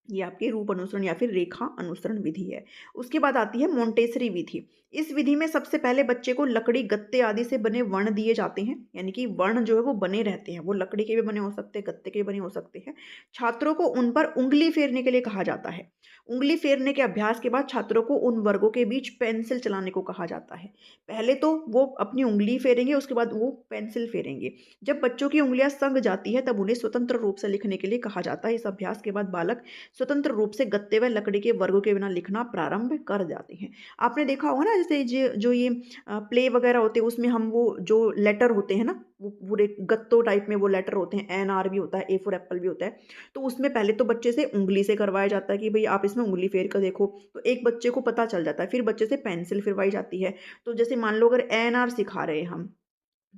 ये आपके रूप अनुसरण या फिर रेखा अनुसरण विधि है। उसके बाद आती है मोंटेसरी विधि। इस विधि में सबसे पहले बच्चे को लकड़ी, गत्ते आदि से बने वर्ण दिए जाते हैं, यानी कि वर्ण जो है वो बने रहते हैं, वो लकड़ी के भी बने हो सकते हैं, गत्ते के भी बने हो सकते हैं। छात्रों को उन पर उंगली फेरने के लिए कहा जाता है। उंगली फेरने के अभ्यास के बाद छात्रों को उन वर्गों के बीच पेंसिल चलाने को कहा जाता है। पहले तो वो अपनी उंगली फेरेंगे, उसके बाद वो पेंसिल फेरेंगे। जब बच्चों की उंगलियां संग जाती है तब उन्हें स्वतंत्र रूप से लिखने के लिए कहा जाता है। इस अभ्यास के बाद बालक स्वतंत्र रूप से गत्ते व लकड़ी के वर्गों के बिना लिखना प्रारंभ कर जाते हैं। आपने देखा होगा ना, जैसे जो ये प्ले वगैरह होते हैं उसमें हम वो जो लेटर होते हैं ना, वो पूरे गत्तों टाइप में वो लेटर होते हैं, एन आर भी होता है, ए फॉर एप्पल भी होता है। तो उसमें पहले तो बच्चे से उंगली से करवाया जाता है कि भाई आप इसमें उंगली फेर कर देखो, तो एक बच्चे को पता चल जाता है। फिर बच्चे से पेंसिल फिरवाई जाती है। तो जैसे मान लो अगर एन आर सिखा रहे हैं हम,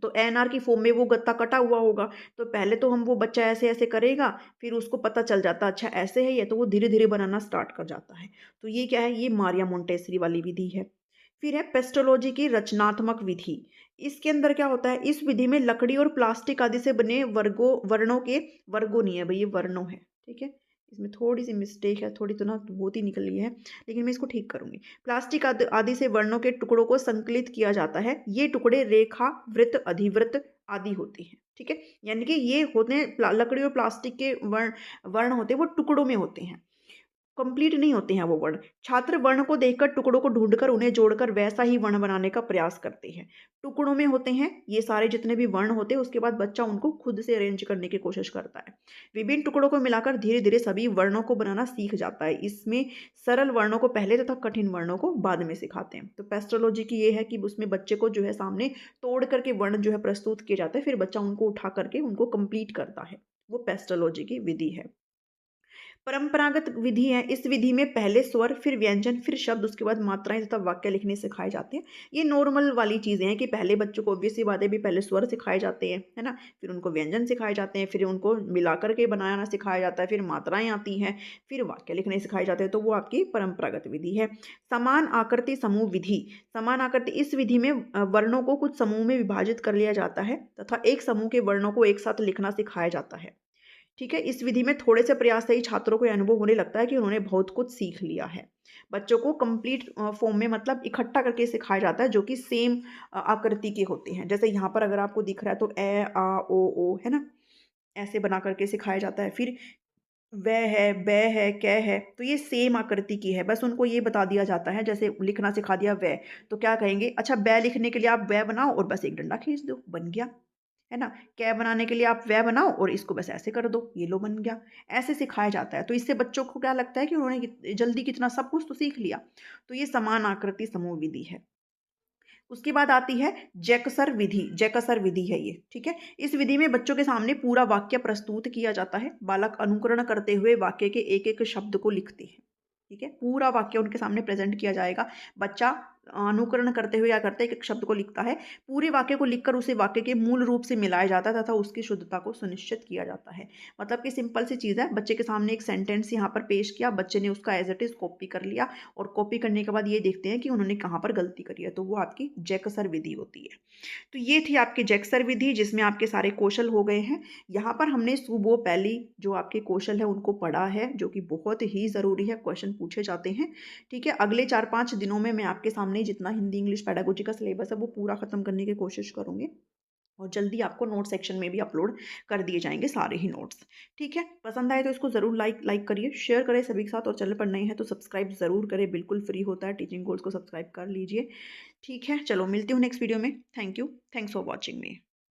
तो एनआर की फॉर्म में वो गत्ता कटा हुआ होगा, तो पहले तो हम वो बच्चा ऐसे ऐसे करेगा, फिर उसको पता चल जाता अच्छा ऐसे है ये, तो वो धीरे धीरे बनाना स्टार्ट कर जाता है। तो ये क्या है, ये मारिया मोंटेसरी वाली विधि है। फिर है पेस्टोलॉजी की रचनात्मक विधि। इसके अंदर क्या होता है, इस विधि में लकड़ी और प्लास्टिक आदि से बने वर्णों के, वर्गों नहीं है भाई, ये वर्णों है, ठीक है। इसमें थोड़ी सी मिस्टेक है, थोड़ी तो ना बहुत ही निकल गई है, लेकिन मैं इसको ठीक करूंगी। प्लास्टिक आदि से वर्णों के टुकड़ों को संकलित किया जाता है। ये टुकड़े रेखा, वृत्त, अधिवृत्त आदि होते हैं, ठीक है। यानी कि ये होते हैं लकड़ी और प्लास्टिक के वर्ण, वर्ण होते हैं वो टुकड़ों में होते हैं, कंप्लीट नहीं होते हैं वो वर्ण। छात्र वर्ण को देखकर टुकड़ों को ढूंढकर उन्हें जोड़कर वैसा ही वर्ण बनाने का प्रयास करते हैं। टुकड़ों में होते हैं ये सारे जितने भी वर्ण होते हैं, उसके बाद बच्चा उनको खुद से अरेंज करने की कोशिश करता है। विभिन्न टुकड़ों को मिलाकर धीरे धीरे सभी वर्णों को बनाना सीख जाता है। इसमें सरल वर्णों को पहले तथा कठिन वर्णों को बाद में सिखाते हैं। तो पेस्ट्रोलॉजी की ये है कि उसमें बच्चे को जो है सामने तोड़ करके वर्ण जो है प्रस्तुत किए जाते हैं, फिर बच्चा उनको उठा करके उनको कंप्लीट करता है। वो पेस्ट्रोलॉजी की विधि है। परंपरागत विधि है। इस विधि में पहले स्वर, फिर व्यंजन, फिर शब्द, उसके बाद मात्राएं तथा वाक्य लिखने सिखाए जाते हैं। ये नॉर्मल वाली चीज़ें हैं कि पहले बच्चों को ऑब्वियस सी बात है भी, पहले स्वर सिखाए जाते हैं, है ना, फिर उनको व्यंजन सिखाए जाते हैं, फिर उनको मिलाकर के बनाना सिखाया जाता है, फिर मात्राएं आती हैं, फिर वाक्य लिखने सिखाए जाते हैं। तो वो आपकी परंपरागत विधि है। समान आकृति समूह विधि। समान आकृति, इस विधि में वर्णों को कुछ समूह में विभाजित कर लिया जाता है तथा एक समूह के वर्णों को एक साथ लिखना सिखाया जाता है, ठीक है। इस विधि में थोड़े से प्रयास से ही छात्रों को यह अनुभव होने लगता है कि उन्होंने बहुत कुछ सीख लिया है। बच्चों को कंप्लीट फॉर्म में मतलब इकट्ठा करके सिखाया जाता है, जो कि सेम आकृति के होते हैं। जैसे यहाँ पर अगर आपको दिख रहा है तो ए आ ओ है ना, ऐसे बना करके सिखाया जाता है। फिर वह है, बै है, कै है, तो ये सेम आकृति की है, बस उनको ये बता दिया जाता है। जैसे लिखना सिखा दिया वह, तो क्या कहेंगे, अच्छा बै लिखने के लिए आप वह बनाओ और बस एक डंडा खींच दो, बन गया। है ना? कै बनाने के लिए आप वै बनाओ और इसको बस ऐसे कर दो, ये लो बन गया। ऐसे सिखाया जाता है, तो इससे बच्चों को क्या लगता है कि उन्होंने जल्दी कितना सब कुछ तो सीख लिया। तो ये समान आकृति समूह विधि है। उसके बाद आती है जैकसर विधि, जैकसर विधि है ये, ठीक है? इस विधि में बच्चों के सामने पूरा वाक्य प्रस्तुत किया जाता है। बालक अनुकरण करते हुए वाक्य के एक-एक शब्द को लिखते हैं, ठीक है? पूरा वाक्य उनके सामने प्रेज़ेंट किया जाएगा। बच्चा अनुकरण करते हुए क्या करता है, एक-एक शब्द को लिखता है। पूरे वाक्य को लिखकर उसे वाक्य के मूल रूप से मिलाया जाता है तथा उसकी शुद्धता को सुनिश्चित किया जाता है। मतलब कि सिंपल सी चीज़ है, बच्चे के सामने एक सेंटेंस यहाँ पर पेश किया, बच्चे ने उसका एज़ इट इज़ कॉपी कर लिया और कॉपी करने के बाद ये देखते हैं कि उन्होंने कहाँ पर गलती करी है, तो वो आपकी जैकसर विधि होती है। तो ये थी आपकी जैकसर विधि जिसमें आपके सारे कौशल हो गए हैं। यहाँ पर हमने सुबो पहली जो आपके कौशल है उनको पढ़ा है, जो कि बहुत ही ज़रूरी है, क्वेश्चन पूछे जाते हैं, ठीक है? अगले 4-5 दिनों में मैं आपके सामने जितना हिंदी इंग्लिश पेडागोजी का सिलेबस है वो पूरा खत्म करने की कोशिश करूँगी और जल्दी आपको नोट सेक्शन में भी अपलोड कर दिए जाएँगे सारे ही नोट्स, ठीक है? पसंद आए तो इसको ज़रूर लाइक करिए, शेयर करें सभी के साथ और चैनल पर नए हैं तो सब्सक्राइब ज़रूर करें, बिल्कुल फ्री होता है, टीचिंग गोल्स को सब्सक्राइब कर लीजिए, ठीक है? चलो मिलती हूँ नेक्स्ट वीडियो में। Thank you, thanks for watching me.